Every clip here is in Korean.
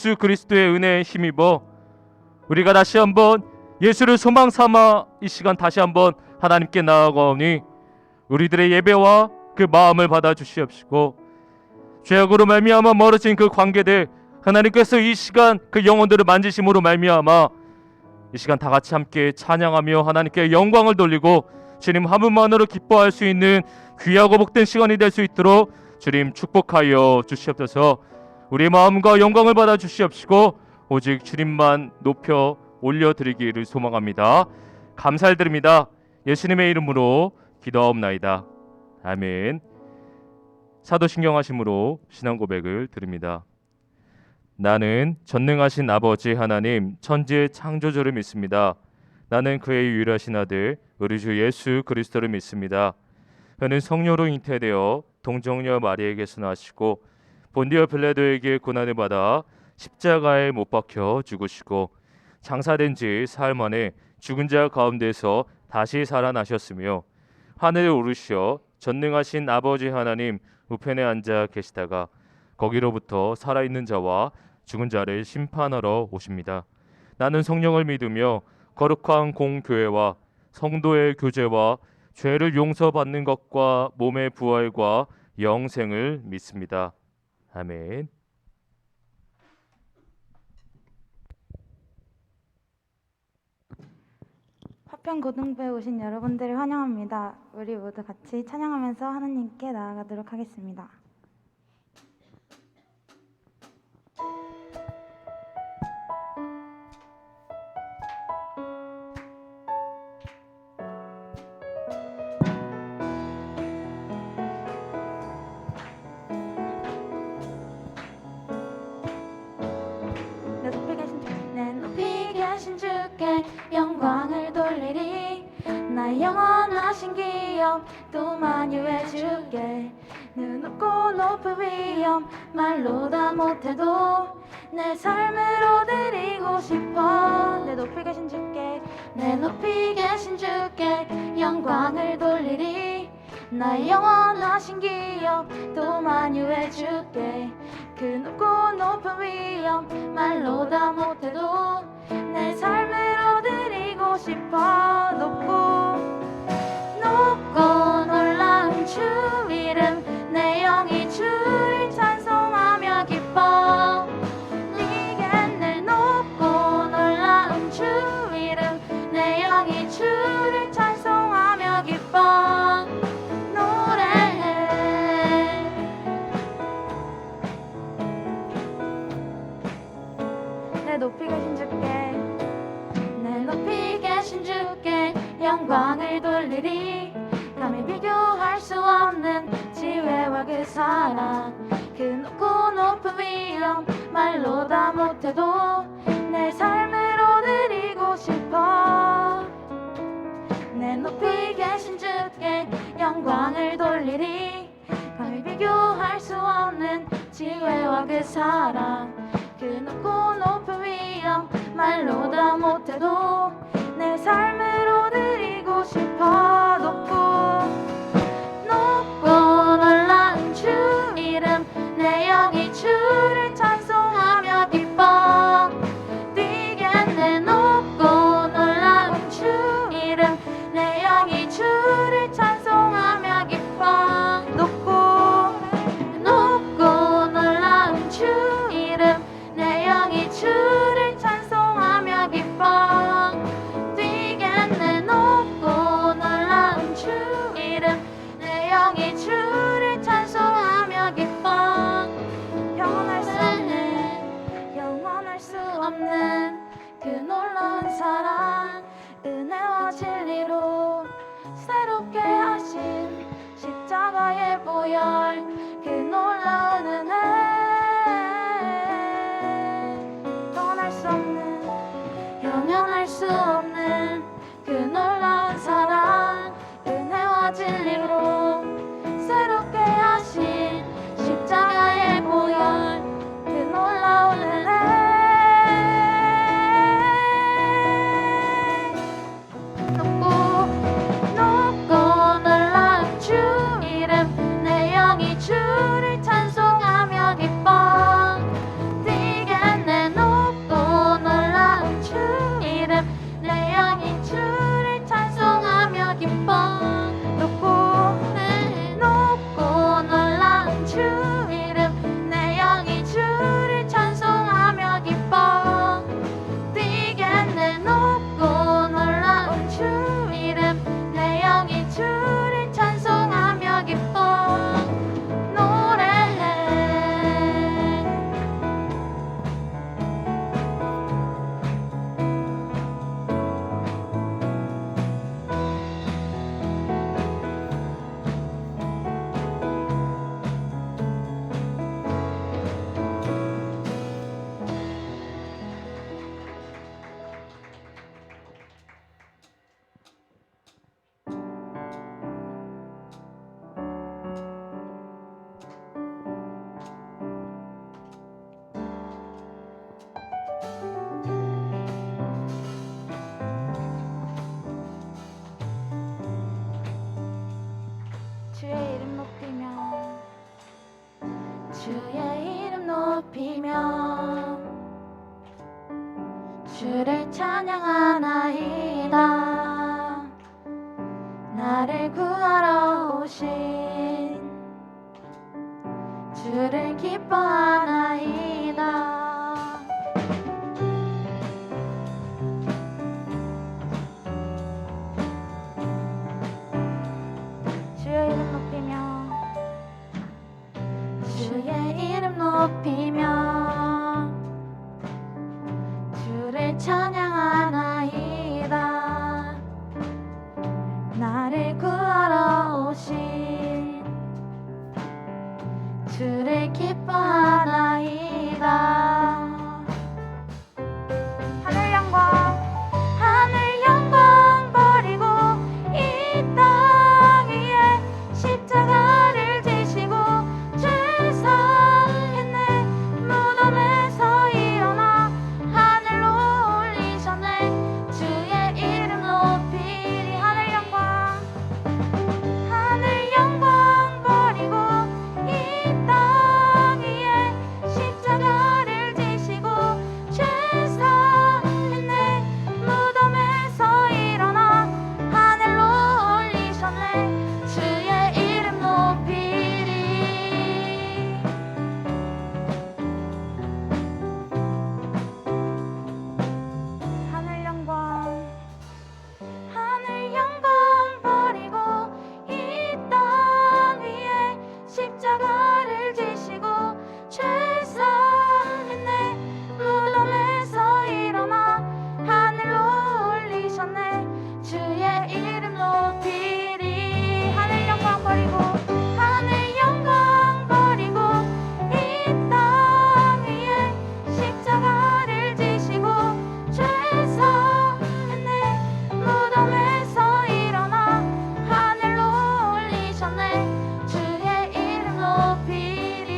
예수 그리스도의 은혜에 힘입어 우리가 다시 한번 예수를 소망 삼아 이 시간 다시 한번 하나님께 나아가오니 우리들의 예배와 그 마음을 받아 주시옵시고 죄악으로 말미암아 멀어진 그 관계들 하나님께서 이 시간 그 영혼들을 만지심으로 말미암아 이 시간 다 같이 함께 찬양하며 하나님께 영광을 돌리고 주님 한 분만으로 기뻐할 수 있는 귀하고 복된 시간이 될 수 있도록 주님 축복하여 주시옵소서. 우리의 마음과 영광을 받아 주시옵시고 오직 주님만 높여 올려드리기를 소망합니다. 감사드립니다. 예수님의 이름으로 기도하옵나이다. 아멘. 사도신경하심으로 신앙 고백을 드립니다. 나는 전능하신 아버지 하나님 천지의 창조주를 믿습니다. 나는 그의 유일하신 아들 우리 주 예수 그리스도를 믿습니다. 그는 성령으로 잉태되어 동정녀 마리에게서 나시고 본디오 빌라도에게 고난을 받아 십자가에 못 박혀 죽으시고 장사된 지 사흘 만에 죽은 자 가운데서 다시 살아나셨으며 하늘에 오르시어 전능하신 아버지 하나님 우편에 앉아 계시다가 거기로부터 살아있는 자와 죽은 자를 심판하러 오십니다. 나는 성령을 믿으며 거룩한 공교회와 성도의 교제와 죄를 용서받는 것과 몸의 부활과 영생을 믿습니다. 아멘. 화평고등부에 오신 여러분들을 환영합니다. 우리 모두 같이 찬양하면서 하나님께 나아가도록 하겠습니다. 내 높이 계신 주께 영광을 돌리리. 나의 영원하신 기업 또 만유해 주께. 눈 높고 높은 위엄 말로 다 못해도 내 삶으로 드리고 싶어. 내 높이 계신 주께 내 높이 계신 주께 영광을 돌리리. 나의 영원하신 기업 또 만유해 주께. 그 높고 높은 위엄 말로 다 못해도 내 삶으로 드리고 싶어. 높고 놀라운 주 이름 내 영이 주를 찬송하며 기뻐. 네게 높고 놀라운 주 이름 내 영이 주를 찬송하며 기뻐. 내 높이 계신 주께 내 높이 계신 주께 영광을 돌리리. 감히 비교할 수 없는 지혜와 그 사랑. 그 높고 높은 위엄 말로 다 못해도 내 삶으로 드리고 싶어. 내 높이 계신 주께 영광을 돌리리. 감히 비교할 수 없는 지혜와 그 사랑. 그 높고 높은 위엄 말로 다 못해도 내 삶으로 드리고 싶어. 높고 놀라운 주 이름 내 영이 주를 찬송하며 기뻐. 뛰겠네. 높고 놀라운 주 이름 내 영이 주를 찬송하며 기뻐. 높고 놀라운 주 이름 주를 찬양하나이다. 나를 구하러 오신 주를 기뻐하나이다. 주의 이름 높이며 주의 이름 높이며 주를 찬양하나이다. 나를 구하러 오신 주를 기뻐하나이다. 하늘 영광 버리고 이 땅 위에 십자가를 지시고 죄 사했네. 무덤에서 일어나 하늘로 올리셨네. 주의 이름 높이리. 하늘 영광 버리고 이 땅 위에 십자가를 지시고 죄 사했네. 무덤에서 일어나 하늘로 올리셨네. 주의 이름 높이리. 하늘 영광 버리고 이 땅 위에 십자가를 지시고 죄 사했네. 무덤에서 일어나 하늘로 올리셨네. 주의 이름 높이리. 하늘 영광 버리고 이 땅 위에 십자가를 지시고 죄 사했네. 무덤에서 일어나 하늘로 올리셨네. 주의 이름 높이리.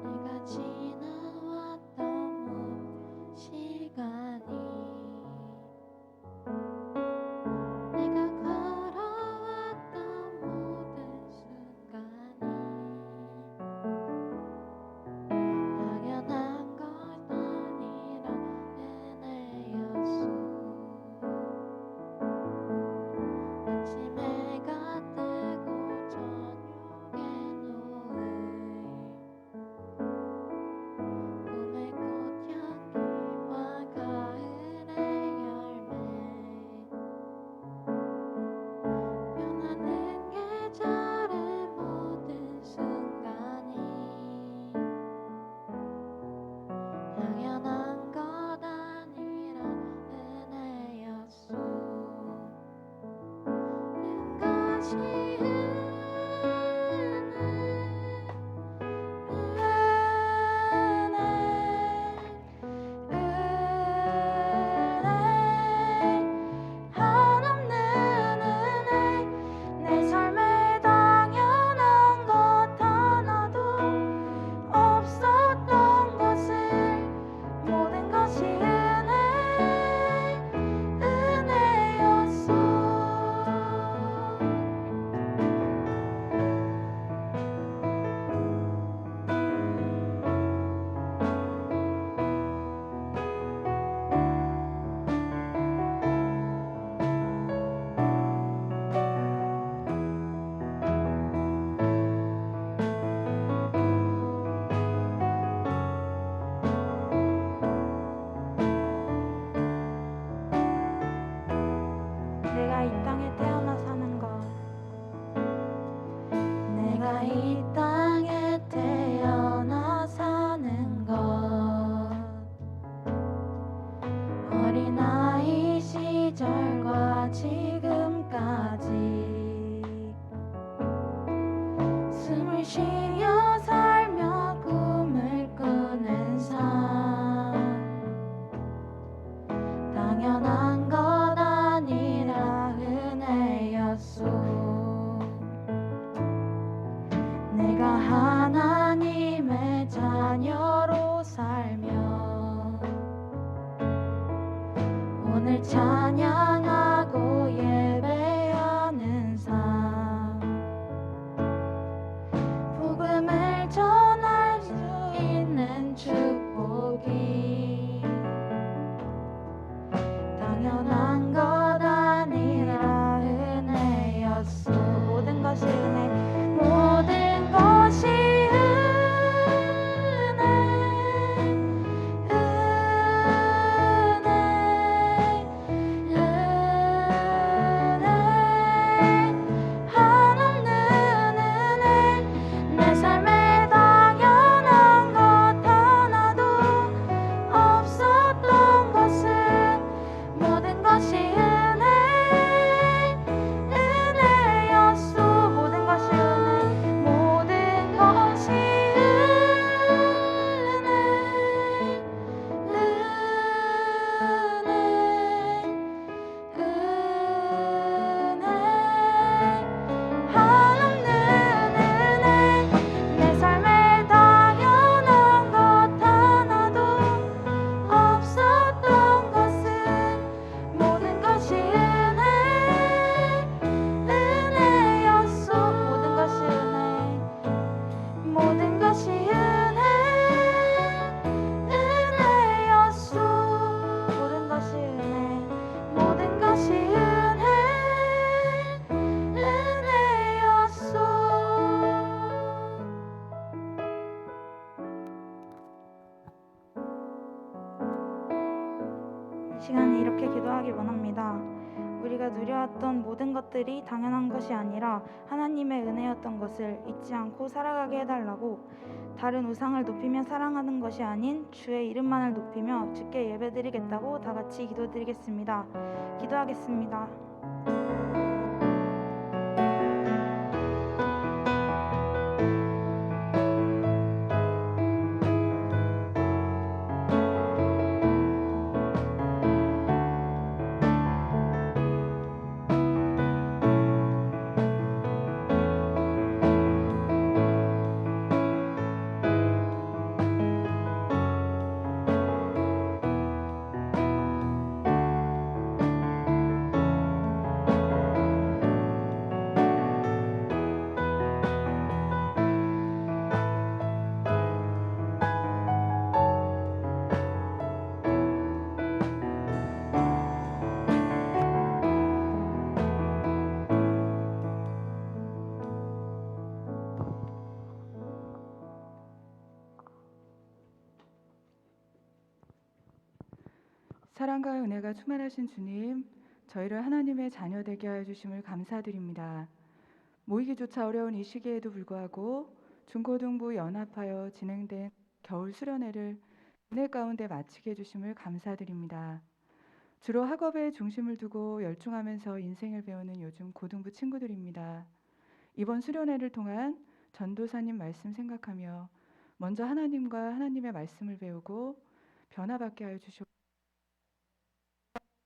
내가 지나왔던 모든 시간이 내가 걸어왔던 모든 순간이 당연한 것 아니라 은혜였소. 아침 해가 뜨고 저녁에 노을 봄의 꽃향기와 가을의 열매 변하는 계절의 모든 순간이 당연한 것 아니라 은혜였소. 모든 것이 한없는 은혜. 내 삶에 당연한 것 하나도 없었던 것을 모든 것이 은혜였소. 원합니다. 우리가 누려왔던 모든 것들이 당연한 것이 아니라 하나님의 은혜였던 것을 잊지 않고 살아가게 해달라고, 다른 우상을 높이며 사랑하는 것이 아닌 주의 이름만을 높이며 주께 예배드리겠다고 다 같이 기도드리겠습니다. 기도하겠습니다. 사랑과 은혜가 충만하신 주님, 저희를 하나님의 자녀 되게 하여 주심을 감사드립니다. 모이기조차 어려운 이 시기에도 불구하고 중고등부 연합하여 진행된 겨울 수련회를 은혜 가운데 마치게 해주심을 감사드립니다. 주로 학업에 중심을 두고 열중하면서 인생을 배우는 요즘 고등부 친구들입니다. 이번 수련회를 통한 전도사님 말씀 생각하며 먼저 하나님과 하나님의 말씀을 배우고 변화받게 하여 주시고,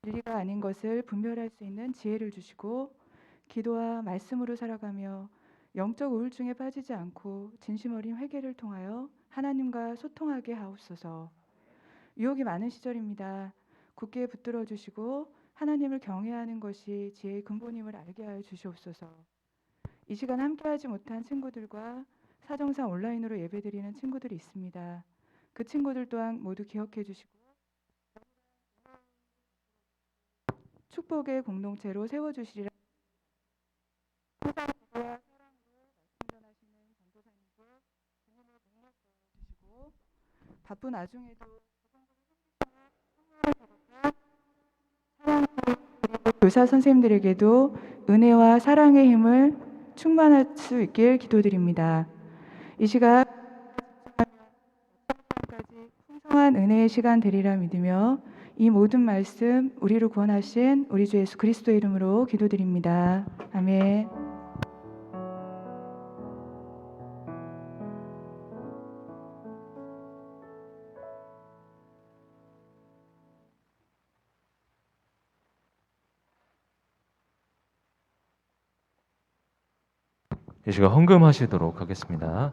진리가 아닌 것을 분별할 수 있는 지혜를 주시고, 기도와 말씀으로 살아가며 영적 우울증에 빠지지 않고 진심 어린 회개를 통하여 하나님과 소통하게 하옵소서. 유혹이 많은 시절입니다. 굳게 붙들어 주시고 하나님을 경외하는 것이 지혜의 근본임을 알게 하여 주시옵소서. 이 시간 함께하지 못한 친구들과 사정상 온라인으로 예배드리는 친구들이 있습니다. 그 친구들 또한 모두 기억해 주시고 축복의 공동체로 세워주시리라. 항상 기도와 사랑으로 말씀 전하시는 전도사님께 주님의 능력 주시고, 바쁜 와중에도 교사 선생님들에게도 은혜와 사랑의 힘을 충만할 수 있길 기도드립니다. 이 시간 까지 풍성한 은혜의 시간 되리라 믿으며 이 모든 말씀 우리를 구원하신 우리 주 예수 그리스도의 이름으로 기도드립니다. 아멘. 이 시간 헌금하시도록 하겠습니다.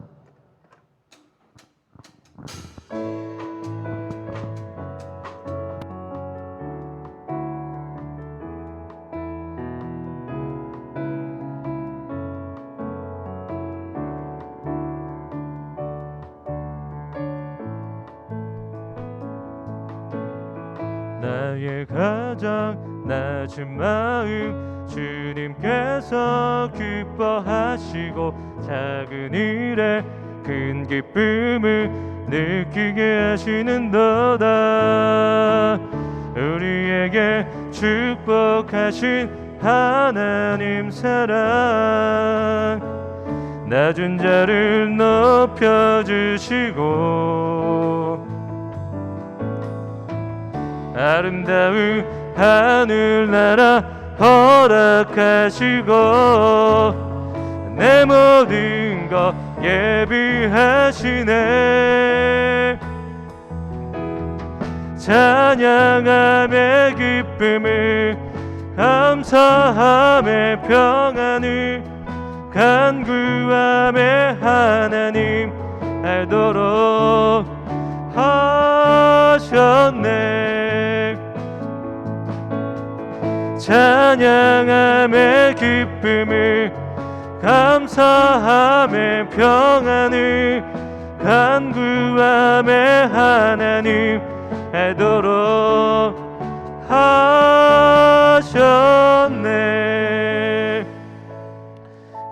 나의 가장 낮은 마음 주님께서 기뻐하시고 작은 일에 큰 기쁨을 느끼게 하시는도다. 우리에게 축복하신 하나님 사랑, 낮은 자를 높여주시고 아름다운 하늘나라 허락하시고 내 모든 것 예비하시네. 찬양함의 기쁨을 감사함의 평안을 간구함의 하나님 알도록 하셨네. 찬양함의 기쁨을 감사함의 평안을 간구함의 하나님 알도록 하셨네.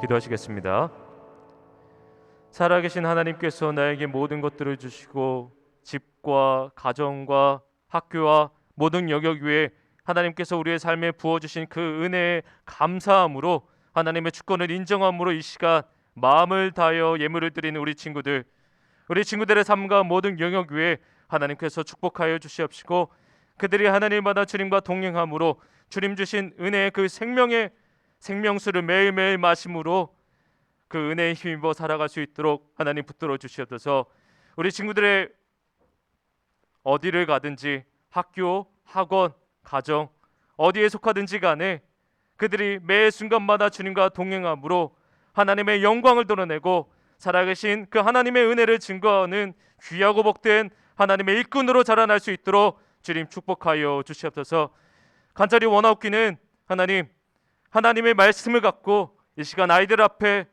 기도하시겠습니다. 살아계신 하나님께서 나에게 모든 것들을 주시고 집과 가정과 학교와 모든 영역 위에 하나님께서 우리의 삶에 부어주신 그 은혜에 감사함으로 하나님의 주권을 인정함으로 이 시간 마음을 다하여 예물을 드리는 우리 친구들의 삶과 모든 영역 위에 하나님께서 축복하여 주시옵시고 그들이 하나님마다 주님과 동행함으로 주님 주신 은혜의 그 생명의 생명수를 매일매일 마심으로 그 은혜에 힘입어 살아갈 수 있도록 하나님 붙들어 주시옵소서. 우리 친구들의 어디를 가든지 학교, 학원, 가정 어디에 속하든지 간에 그들이 매 순간마다 주님과 동행함으로 하나님의 영광을 드러내고 살아계신 그 하나님의 은혜를 증거하는 귀하고 복된 하나님의 일꾼으로 자라날 수 있도록 주님 축복하여 주시옵소서. 간절히 원하옵기는 하나님의 말씀을 갖고 이 시간 아이들 앞에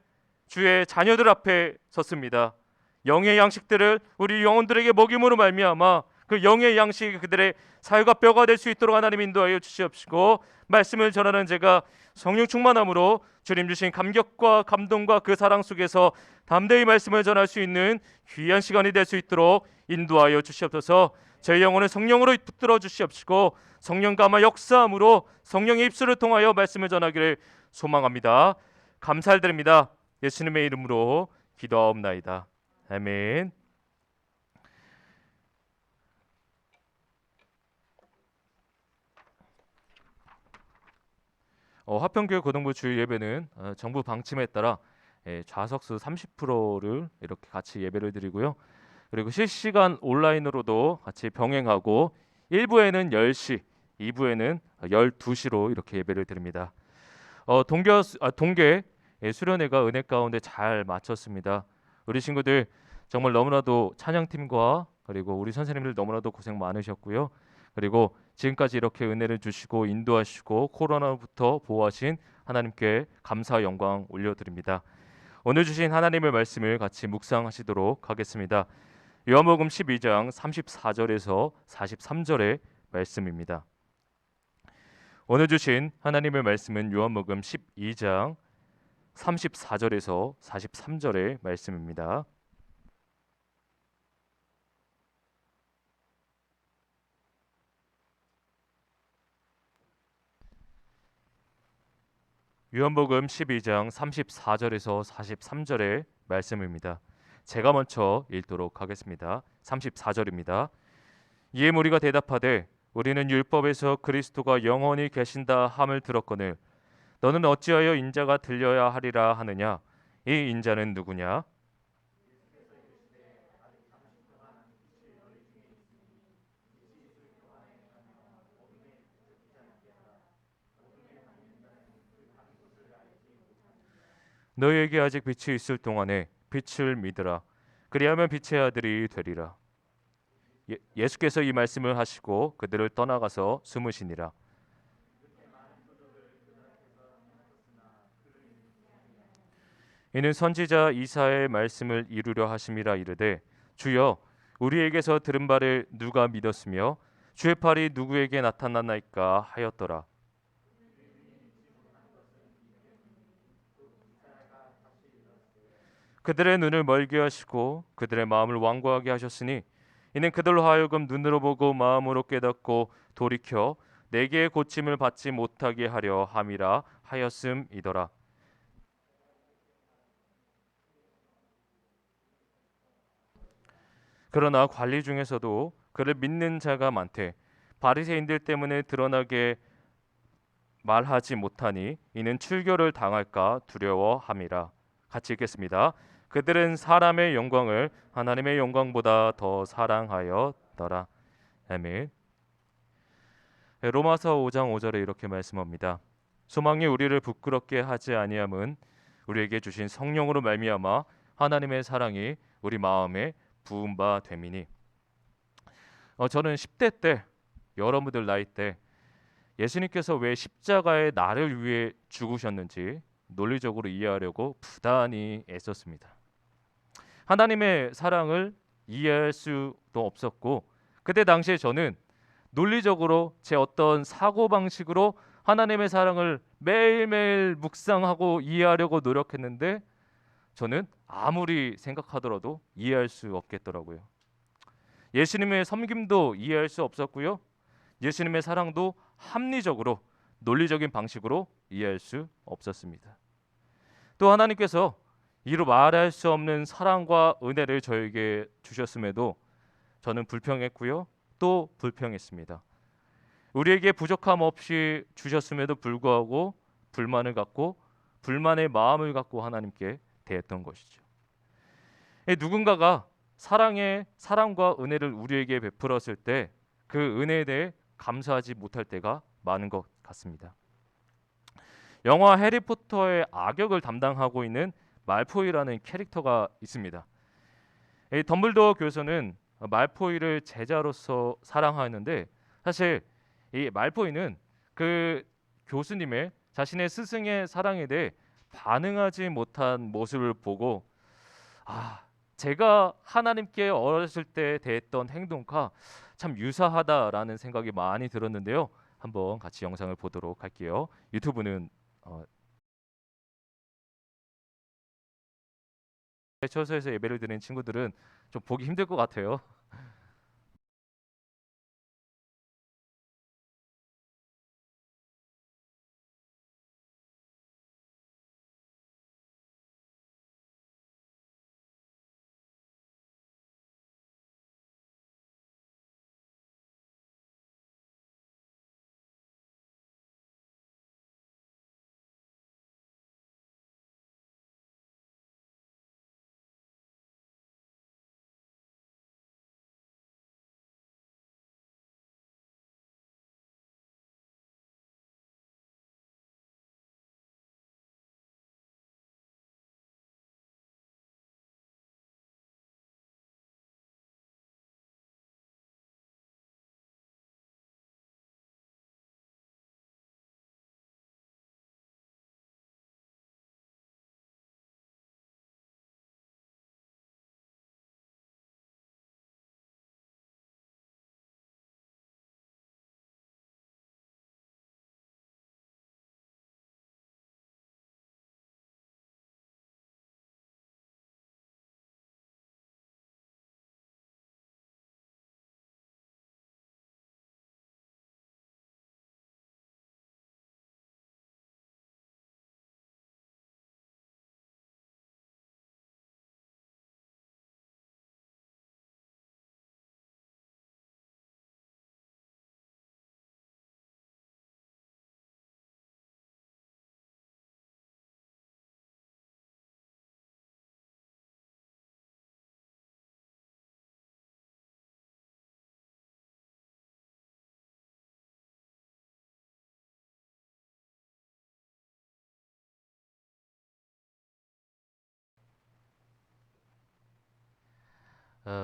주의 자녀들 앞에 섰습니다. 영의 양식들을 우리 영혼들에게 먹임으로 말미암아 그 영의 양식이 그들의 살과 뼈가 될 수 있도록 하나님 인도하여 주시옵시고 말씀을 전하는 제가 성령 충만함으로 주님 주신 감격과 감동과 그 사랑 속에서 담대히 말씀을 전할 수 있는 귀한 시간이 될 수 있도록 인도하여 주시옵소서. 제 영혼을 성령으로 붙들어 주시옵시고 성령 감화 역사함으로 성령의 입술을 통하여 말씀을 전하기를 소망합니다. 감사드립니다. 예수님의 이름으로 기도하옵나이다. 아멘. 화평교회 고등부 주일 예배는 정부 방침에 따라 좌석수 30%를 이렇게 같이 예배를 드리고요. 그리고 실시간 온라인으로도 같이 병행하고 1부에는 10시, 2부에는 12시로 이렇게 예배를 드립니다. 동계 수련회가 은혜 가운데 잘 마쳤습니다. 우리 친구들 정말 너무나도 찬양팀과 그리고 우리 선생님들 너무나도 고생 많으셨고요. 그리고 지금까지 이렇게 은혜를 주시고 인도하시고 코로나부터 보호하신 하나님께 감사 영광 올려드립니다. 오늘 주신 하나님의 말씀을 같이 묵상하시도록 하겠습니다. 요한복음 12장 34절에서 43절의 말씀입니다. 오늘 주신 하나님의 말씀은 요한복음 12장 34절에서 43절의 말씀입니다. 요한복음 12장 34절에서 43절의 말씀입니다. 제가 먼저 읽도록 하겠습니다. 34절입니다. 이에 무리가 대답하되 우리는 율법에서 그리스도가 영원히 계신다 함을 들었거늘 너는 어찌하여 인자가 들려야 하리라 하느냐? 이 인자는 누구냐? 너희에게 아직 빛이 있을 동안에 빛을 믿으라. 그리하면 빛의 아들이 되리라. 예수께서 이 말씀을 하시고 그들을 떠나가서 숨으시니라. 이는 선지자 이사야의 말씀을 이루려 하심이라 이르되 주여 우리에게서 들은 바를 누가 믿었으며 주의 팔이 누구에게 나타났나이까 하였더라. 그들의 눈을 멀게 하시고 그들의 마음을 완고하게 하셨으니 이는 그들로 하여금 눈으로 보고 마음으로 깨닫고 돌이켜 내게 고침을 받지 못하게 하려 함이라 하였음이더라. 그러나 관리 중에서도 그를 믿는 자가 많되 바리새인들 때문에 드러나게 말하지 못하니 이는 출교를 당할까 두려워함이라. 같이 읽겠습니다. 그들은 사람의 영광을 하나님의 영광보다 더 사랑하였더라. 아멘. 로마서 5장 5절에 이렇게 말씀합니다. 소망이 우리를 부끄럽게 하지 아니함은 우리에게 주신 성령으로 말미암아 하나님의 사랑이 우리 마음에 부은 바 됨이니. 저는 10대 때 여러분들 나이 때 예수님께서 왜 십자가에 나를 위해 죽으셨는지 논리적으로 이해하려고 부단히 애썼습니다. 하나님의 사랑을 이해할 수도 없었고 그때 당시에 저는 논리적으로 제 어떤 사고방식으로 하나님의 사랑을 매일매일 묵상하고 이해하려고 노력했는데 저는 아무리 생각하더라도 이해할 수 없겠더라고요. 예수님의 섬김도 이해할 수 없었고요. 예수님의 사랑도 합리적으로 논리적인 방식으로 이해할 수 없었습니다. 또 하나님께서 이루 말할 수 없는 사랑과 은혜를 저에게 주셨음에도 저는 불평했고요. 또 불평했습니다. 우리에게 부족함 없이 주셨음에도 불구하고 불만을 갖고 불만의 마음을 갖고 하나님께 대했던 것이죠. 누군가가 사랑과 은혜를 우리에게 베풀었을 때 그 은혜에 대해 감사하지 못할 때가 많은 것 같습니다. 영화 해리포터의 악역을 담당하고 있는 말포이라는 캐릭터가 있습니다. 이 덤블도어 교수는 말포이를 제자로서 사랑하였는데 사실 이 말포이는 그 교수님의 자신의 스승의 사랑에 대해 반응하지 못한 모습을 보고 제가 하나님께 어렸을 때 대했던 행동과 참 유사하다라는 생각이 많이 들었는데요. 한번 같이 영상을 보도록 할게요. 유튜브는 처소에서 예배를 드리는 친구들은 좀 보기 힘들 것 같아요.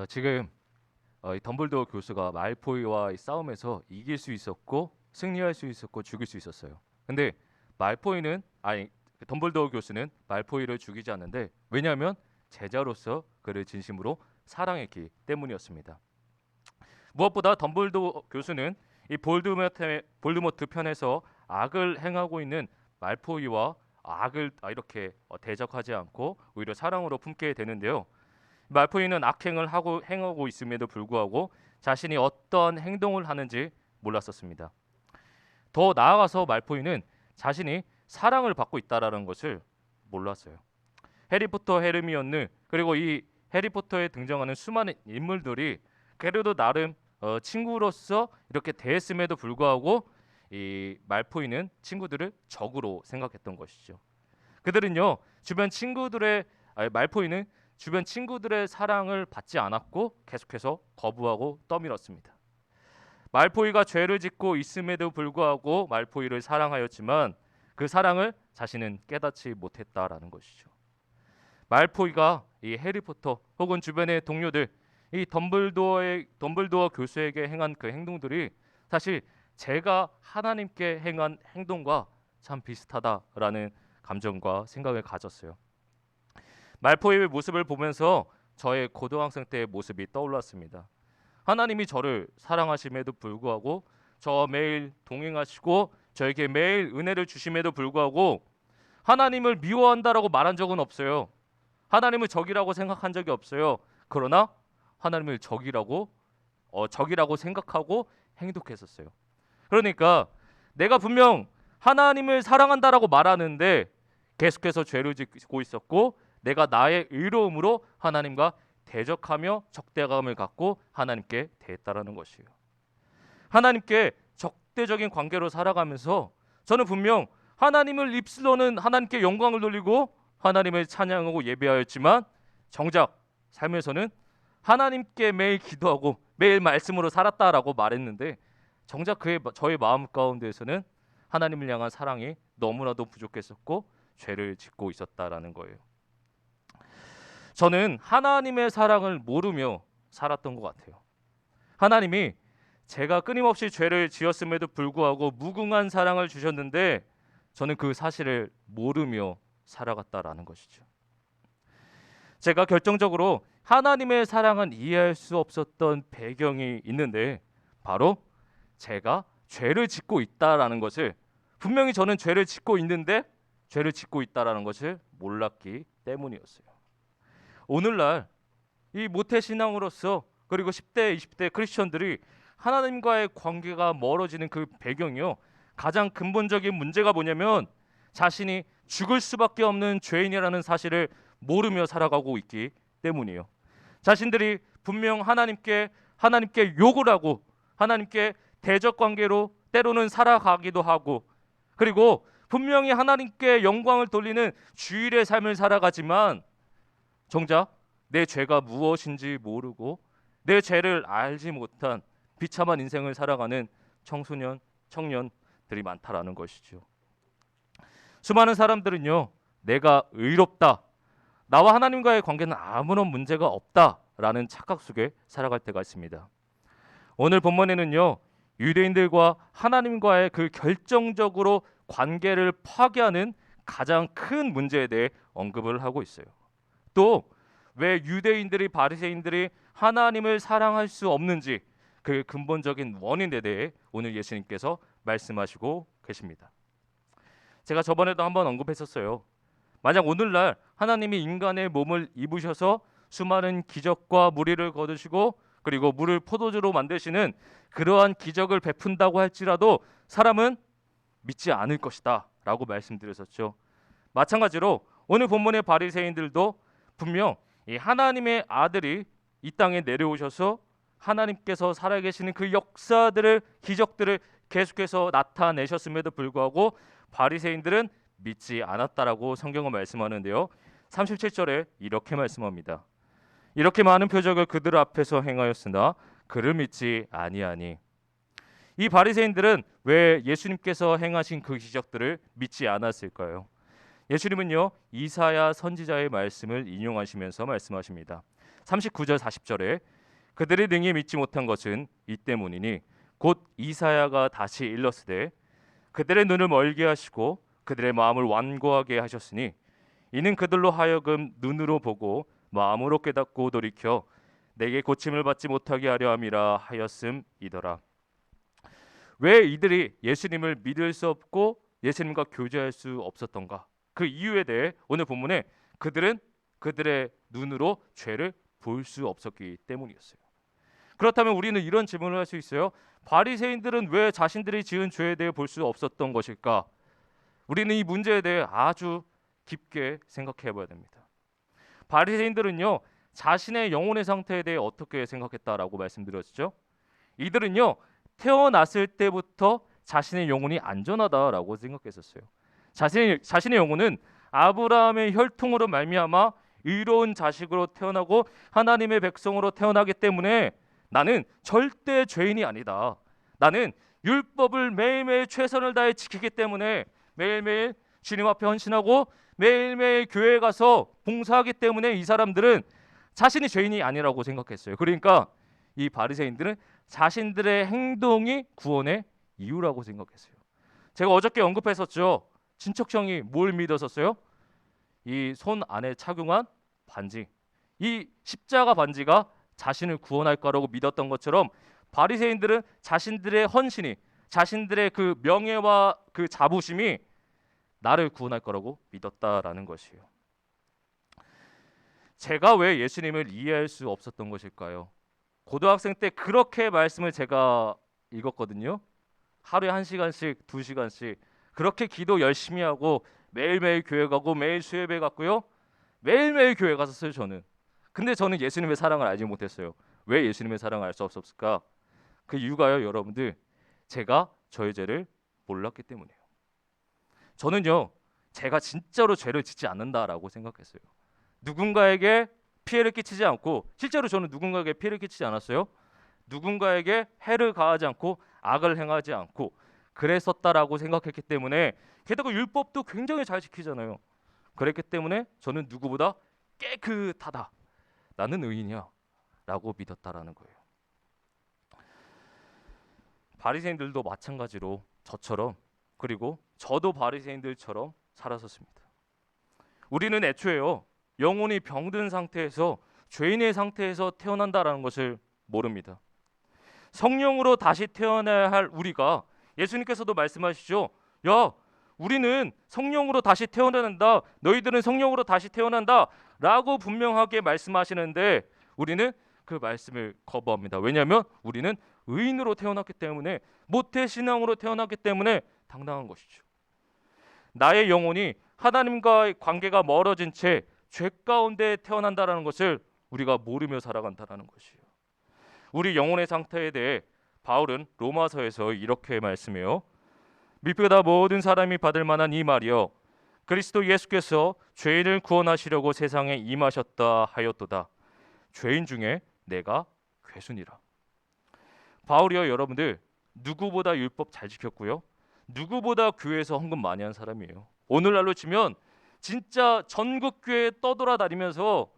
지금 이 덤블도어 교수가 말포이와 이 싸움에서 이길 수 있었고 승리할 수 있었고 죽일 수 있었어요. 근데 덤블도어 교수는 말포이를 죽이지 않는데 왜냐하면 제자로서 그를 진심으로 사랑했기 때문이었습니다. 무엇보다 덤블도어 교수는 이 볼드모트 편에서 악을 행하고 있는 말포이와 악을 이렇게 대적하지 않고 오히려 사랑으로 품게 되는데요. 말포이는 악행을 행하고 있음에도 불구하고 자신이 어떤 행동을 하는지 몰랐었습니다. 더 나아가서 말포이는 자신이 사랑을 받고 있다라는 것을 몰랐어요. 해리포터, 헤르미온느 그리고 이 해리포터에 등장하는 수많은 인물들이 그래도 나름 친구로서 이렇게 대했음에도 불구하고 이 말포이는 친구들을 적으로 생각했던 것이죠. 그들은요 말포이는 주변 친구들의 사랑을 받지 않았고 계속해서 거부하고 떠밀었습니다. 말포이가 죄를 짓고 있음에도 불구하고 말포이를 사랑하였지만 그 사랑을 자신은 깨닫지 못했다라는 것이죠. 말포이가 이 해리포터 혹은 주변의 동료들 이 덤블도어 교수에게 행한 그 행동들이 사실 제가 하나님께 행한 행동과 참 비슷하다라는 감정과 생각을 가졌어요. 말포이의 모습을 보면서 저의 고등학생 때의 모습이 떠올랐습니다. 하나님이 저를 사랑하심에도 불구하고 저와 매일 동행하시고 저에게 매일 은혜를 주심에도 불구하고 하나님을 미워한다라고 말한 적은 없어요. 하나님을 적이라고 생각한 적이 없어요. 그러나 하나님을 적이라고 생각하고 행동했었어요. 그러니까 내가 분명 하나님을 사랑한다라고 말하는데 계속해서 죄를 짓고 있었고, 내가 나의 의로움으로 하나님과 대적하며 적대감을 갖고 하나님께 대했다라는 것이에요. 하나님께 적대적인 관계로 살아가면서 저는 분명 하나님을 입술로는 하나님께 영광을 돌리고 하나님을 찬양하고 예배하였지만, 정작 삶에서는 하나님께 매일 기도하고 매일 말씀으로 살았다라고 말했는데, 정작 저의 마음 가운데에서는 하나님을 향한 사랑이 너무나도 부족했었고 죄를 짓고 있었다라는 거예요. 저는 하나님의 사랑을 모르며 살았던 것 같아요. 하나님이 제가 끊임없이 죄를 지었음에도 불구하고 무궁한 사랑을 주셨는데 저는 그 사실을 모르며 살아갔다라는 것이죠. 제가 결정적으로 하나님의 사랑은 이해할 수 없었던 배경이 있는데, 바로 제가 죄를 짓고 있다라는 것을, 분명히 저는 죄를 짓고 있는데 죄를 짓고 있다라는 것을 몰랐기 때문이었어요. 오늘날 이 모태신앙으로서, 그리고 10대, 20대 크리스천들이 하나님과의 관계가 멀어지는 그 배경이요, 가장 근본적인 문제가 뭐냐면 자신이 죽을 수밖에 없는 죄인이라는 사실을 모르며 살아가고 있기 때문이에요. 자신들이 분명 하나님께 욕을 하고 하나님께 대적 관계로 때로는 살아가기도 하고, 그리고 분명히 하나님께 영광을 돌리는 주일의 삶을 살아가지만 정작 내 죄가 무엇인지 모르고 내 죄를 알지 못한 비참한 인생을 살아가는 청소년, 청년들이 많다라는 것이죠. 수많은 사람들은요, 내가 의롭다, 나와 하나님과의 관계는 아무런 문제가 없다라는 착각 속에 살아갈 때가 있습니다. 오늘 본문에는요, 유대인들과 하나님과의 그 결정적으로 관계를 파괴하는 가장 큰 문제에 대해 언급을 하고 있어요. 또 왜 유대인들이, 바리새인들이 하나님을 사랑할 수 없는지, 그 근본적인 원인에 대해 오늘 예수님께서 말씀하시고 계십니다. 제가 저번에도 한번 언급했었어요. 만약 오늘날 하나님이 인간의 몸을 입으셔서 수많은 기적과 무리를 거두시고 그리고 물을 포도주로 만드시는 그러한 기적을 베푼다고 할지라도 사람은 믿지 않을 것이다 라고 말씀드렸었죠. 마찬가지로 오늘 본문의 바리새인들도 분명 이 하나님의 아들이 이 땅에 내려오셔서 하나님께서 살아계시는 그 역사들을, 기적들을 계속해서 나타내셨음에도 불구하고 바리새인들은 믿지 않았다라고 성경은 말씀하는데요, 37절에 이렇게 말씀합니다. 이렇게 많은 표적을 그들 앞에서 행하였으나 그를 믿지 아니하니. 이 바리새인들은 왜 예수님께서 행하신 그 기적들을 믿지 않았을까요? 예수님은요, 이사야 선지자의 말씀을 인용하시면서 말씀하십니다. 39절 40절에 그들이 능히 믿지 못한 것은 이 때문이니 곧 이사야가 다시 일렀으되 그들의 눈을 멀게 하시고 그들의 마음을 완고하게 하셨으니 이는 그들로 하여금 눈으로 보고 마음으로 깨닫고 돌이켜 내게 고침을 받지 못하게 하려 함이라 하였음이더라. 왜 이들이 예수님을 믿을 수 없고 예수님과 교제할 수 없었던가? 그 이유에 대해 오늘 본문에 그들은 그들의 눈으로 죄를 볼 수 없었기 때문이었어요. 그렇다면 우리는 이런 질문을 할 수 있어요. 바리새인들은 왜 자신들이 지은 죄에 대해 볼 수 없었던 것일까? 우리는 이 문제에 대해 아주 깊게 생각해 봐야 됩니다. 바리새인들은요, 자신의 영혼의 상태에 대해 어떻게 생각했다라고 말씀드렸죠? 이들은요, 태어났을 때부터 자신의 영혼이 안전하다라고 생각했었어요. 자신의 영혼은 아브라함의 혈통으로 말미암아 의로운 자식으로 태어나고 하나님의 백성으로 태어나기 때문에 나는 절대 죄인이 아니다. 나는 율법을 매일매일 최선을 다해 지키기 때문에 매일매일 주님 앞에 헌신하고 매일매일 교회에 가서 봉사하기 때문에 이 사람들은 자신이 죄인이 아니라고 생각했어요. 그러니까 이 바리새인들은 자신들의 행동이 구원의 이유라고 생각했어요. 제가 어저께 언급했었죠. 친척형이 뭘 믿었었어요? 이 손 안에 착용한 반지, 이 십자가 반지가 자신을 구원할 거라고 믿었던 것처럼 바리새인들은 자신들의 헌신이, 자신들의 그 명예와 그 자부심이 나를 구원할 거라고 믿었다라는 것이에요. 제가 왜 예수님을 이해할 수 없었던 것일까요? 고등학생 때 그렇게 말씀을 제가 읽었거든요. 하루에 1시간씩, 2시간씩 그렇게 기도 열심히 하고 매일매일 교회 가고 매일 수예배 갔고요. 매일매일 교회 갔었어요, 저는. 근데 저는 예수님의 사랑을 알지 못했어요. 왜 예수님의 사랑을 알 수 없었을까? 그 이유가요, 여러분들. 제가 저의 죄를 몰랐기 때문이에요. 저는요, 제가 진짜로 죄를 짓지 않는다라고 생각했어요. 누군가에게 피해를 끼치지 않고, 실제로 저는 누군가에게 피해를 끼치지 않았어요. 누군가에게 해를 가하지 않고 악을 행하지 않고 그랬었다라고 생각했기 때문에, 게다가 율법도 굉장히 잘 지키잖아요. 그랬기 때문에 저는 누구보다 깨끗하다, 나는 의인이야 라고 믿었다라는 거예요. 바리새인들도 마찬가지로 저처럼, 그리고 저도 바리새인들처럼 살았었습니다. 우리는 애초에요, 영혼이 병든 상태에서, 죄인의 상태에서 태어난다라는 것을 모릅니다. 성령으로 다시 태어나야 할 우리가, 예수님께서도 말씀하시죠. 야, 우리는 성령으로 다시 태어난다, 너희들은 성령으로 다시 태어난다 라고 분명하게 말씀하시는데, 우리는 그 말씀을 거부합니다. 왜냐하면 우리는 의인으로 태어났기 때문에, 모태신앙으로 태어났기 때문에 당당한 것이죠. 나의 영혼이 하나님과의 관계가 멀어진 채 죄 가운데 태어난다라는 것을 우리가 모르며 살아간다라는 것이에요. 우리 영혼의 상태에 대해 바울은 로마서에서 이렇게 말씀해요. 믿보다 모든 사람이 받을 만한 이 말이요, 그리스도 예수께서 죄인을 구원하시려고 세상에 임하셨다 하였도다. 죄인 중에 내가 괴순이라. 바울이요, 여러분들, 누구보다 율법 잘 지켰고요, 누구보다 교회에서 헌금 많이 한 사람이에요. 오늘날로 치면 진짜 전국 교회에 떠돌아다니면서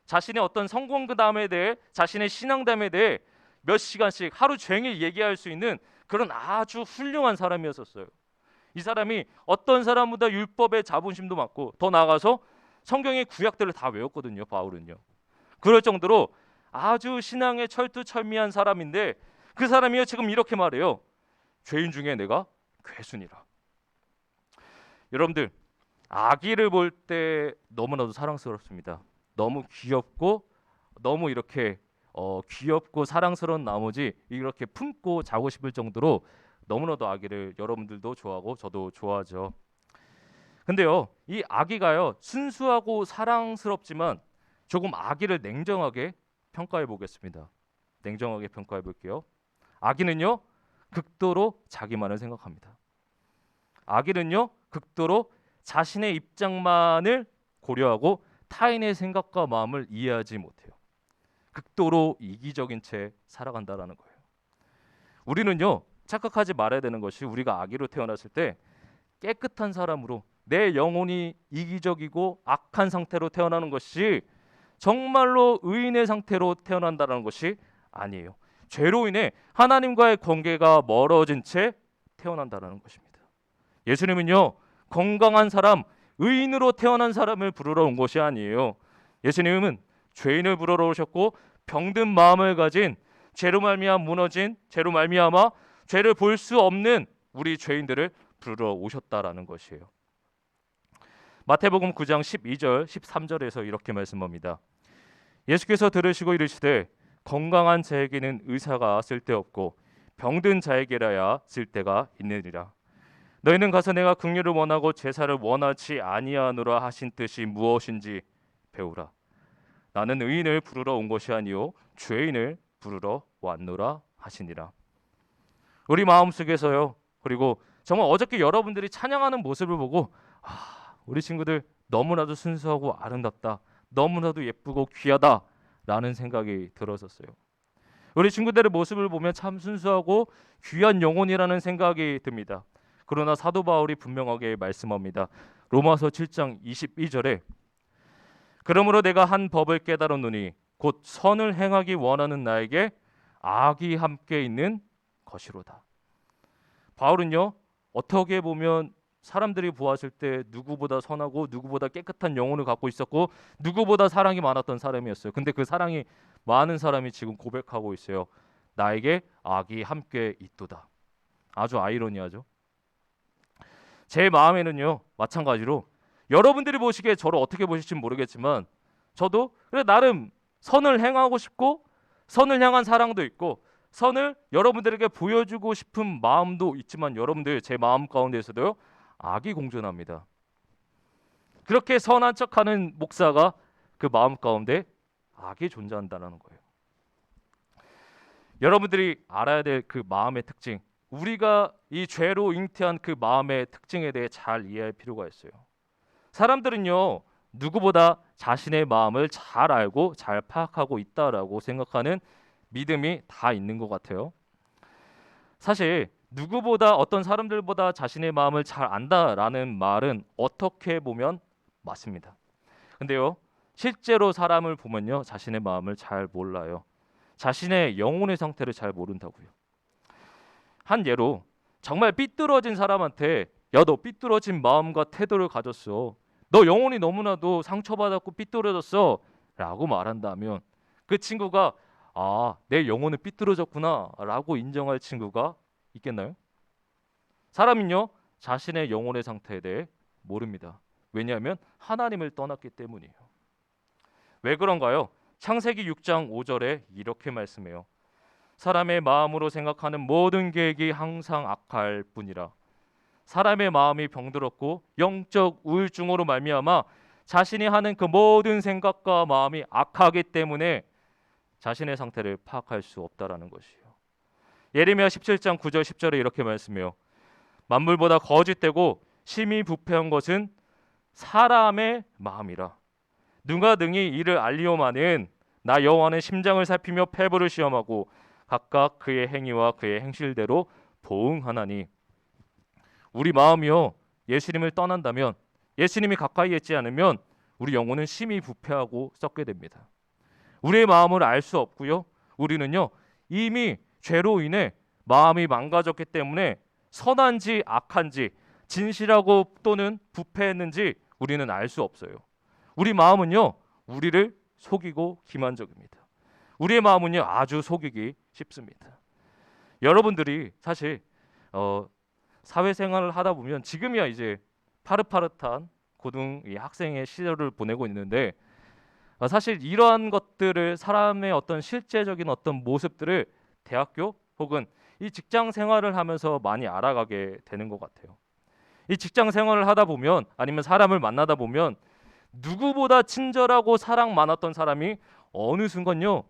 자신의 어떤 성공담에 대해, 자신의 신앙담에 대해 몇 시간씩 하루 종일 얘기할 수 있는 그런 아주 훌륭한 사람이었었어요. 이 사람이 어떤 사람보다 율법의 자부심도 많고, 더 나아가서 성경의 구약들을 다 외웠거든요, 바울은요. 그럴 정도로 아주 신앙에 철두철미한 사람인데, 그 사람이요, 지금 이렇게 말해요. 죄인 중에 내가 괴순이라. 여러분들, 아기를 볼 때 너무나도 사랑스럽습니다. 너무 귀엽고, 너무 이렇게 귀엽고 사랑스러운 나머지 이렇게 품고 자고 싶을 정도로 너무나도 아기를 여러분들도 좋아하고 저도 좋아하죠. 근데요, 이 아기가요, 순수하고 사랑스럽지만 조금 아기를 냉정하게 평가해 보겠습니다. 냉정하게 평가해 볼게요. 아기는요, 극도로 자기만을 생각합니다. 아기는요, 극도로 자신의 입장만을 고려하고 타인의 생각과 마음을 이해하지 못해요. 극도로 이기적인 채 살아간다라는 거예요. 우리는요, 착각하지 말아야 되는 것이, 우리가 아기로 태어났을 때 깨끗한 사람으로, 내 영혼이 이기적이고 악한 상태로 태어나는 것이 정말로 의인의 상태로 태어난다는 것이 아니에요. 죄로 인해 하나님과의 관계가 멀어진 채 태어난다는 것입니다. 예수님은요, 건강한 사람, 의인으로 태어난 사람을 부르러 온 것이 아니에요. 예수님은 죄인을 부르러 오셨고, 병든 마음을 가진, 죄로 말미암아 무너진, 죄로 말미암아 죄를 볼 수 없는 우리 죄인들을 부르러 오셨다라는 것이에요. 마태복음 9장 12절 13절에서 이렇게 말씀합니다. 예수께서 들으시고 이르시되 건강한 자에게는 의사가 쓸데없고 병든 자에게라야 쓸데가 있느니라. 너희는 가서 내가 긍휼을 원하고 제사를 원하지 아니하노라 하신 뜻이 무엇인지 배우라. 나는 의인을 부르러 온 것이 아니요 죄인을 부르러 왔노라 하시니라. 우리 마음속에서요, 그리고 정말 어저께 여러분들이 찬양하는 모습을 보고, 우리 친구들 너무나도 순수하고 아름답다, 너무나도 예쁘고 귀하다 라는 생각이 들었었어요. 우리 친구들의 모습을 보면 참 순수하고 귀한 영혼이라는 생각이 듭니다. 그러나 사도 바울이 분명하게 말씀합니다. 로마서 7장 22절에 그러므로 내가 한 법을 깨달았노니 곧 선을 행하기 원하는 나에게 악이 함께 있는 것이로다. 바울은요, 어떻게 보면 사람들이 보았을 때 누구보다 선하고 누구보다 깨끗한 영혼을 갖고 있었고 누구보다 사랑이 많았던 사람이었어요. 근데 그 사랑이 많은 사람이 지금 고백하고 있어요. 나에게 악이 함께 있도다. 아주 아이러니하죠. 제 마음에는요, 마찬가지로 여러분들이 보시기에 저를 어떻게 보실지 모르겠지만 저도 그래 나름 선을 행하고 싶고 선을 향한 사랑도 있고 선을 여러분들에게 보여주고 싶은 마음도 있지만 여러분들 제 마음 가운데에서도요, 악이 공존합니다. 그렇게 선한 척하는 목사가 그 마음 가운데 악이 존재한다는 거예요. 여러분들이 알아야 될 그 마음의 특징, 우리가 이 죄로 잉태한 그 마음의 특징에 대해 잘 이해할 필요가 있어요. 사람들은요, 누구보다 자신의 마음을 잘 알고 잘 파악하고 있다라고 생각하는 믿음이 다 있는 것 같아요. 사실 누구보다, 어떤 사람들보다 자신의 마음을 잘 안다라는 말은 어떻게 보면 맞습니다. 근데요, 실제로 사람을 보면요, 자신의 마음을 잘 몰라요. 자신의 영혼의 상태를 잘 모른다고요. 한 예로, 정말 삐뚤어진 사람한테 야, 너 삐뚤어진 마음과 태도를 가졌어, 너 영혼이 너무나도 상처받았고 삐뚤어졌어 라고 말한다면 그 친구가 내 영혼은 삐뚤어졌구나 라고 인정할 친구가 있겠나요? 사람은요, 자신의 영혼의 상태에 대해 모릅니다. 왜냐하면 하나님을 떠났기 때문이에요. 왜 그런가요? 창세기 6장 5절에 이렇게 말씀해요. 사람의 마음으로 생각하는 모든 계획이 항상 악할 뿐이라. 사람의 마음이 병들었고 영적 우울증으로 말미암아 자신이 하는 그 모든 생각과 마음이 악하기 때문에 자신의 상태를 파악할 수 없다라는 것이에요. 예레미야 17장 9절 10절에 이렇게 말씀해요. 만물보다 거짓되고 심히 부패한 것은 사람의 마음이라. 누가 능히 이를 알리오마는 나 여호와는 심장을 살피며 폐부를 시험하고 각각 그의 행위와 그의 행실대로 보응하나니. 우리 마음이요, 예수님을 떠난다면, 예수님이 가까이 있지 않으면 우리 영혼은 심히 부패하고 썩게 됩니다. 우리의 마음을 알 수 없고요, 우리는요, 이미 죄로 인해 마음이 망가졌기 때문에 선한지 악한지, 진실하고 또는 부패했는지 우리는 알 수 없어요. 우리 마음은요, 우리를 속이고 기만적입니다. 우리의 마음은요, 아주 속이기 쉽습니다. 여러분들이 사실 사회생활을 하다 보면, 지금이야 이제 파릇파릇한 고등 학생의 시절을 보내고 있는데, 사실 이러한 것들을, 사람의 어떤 실제적인 어떤 모습들을 대학교 혹은 이 직장 생활을 하면서 많이 알아가게 되는 것 같아요. 이 직장 생활을 하다 보면, 아니면 사람을 만나다 보면, 누구보다 친절하고 사랑 많았던 사람이 어느 순간요,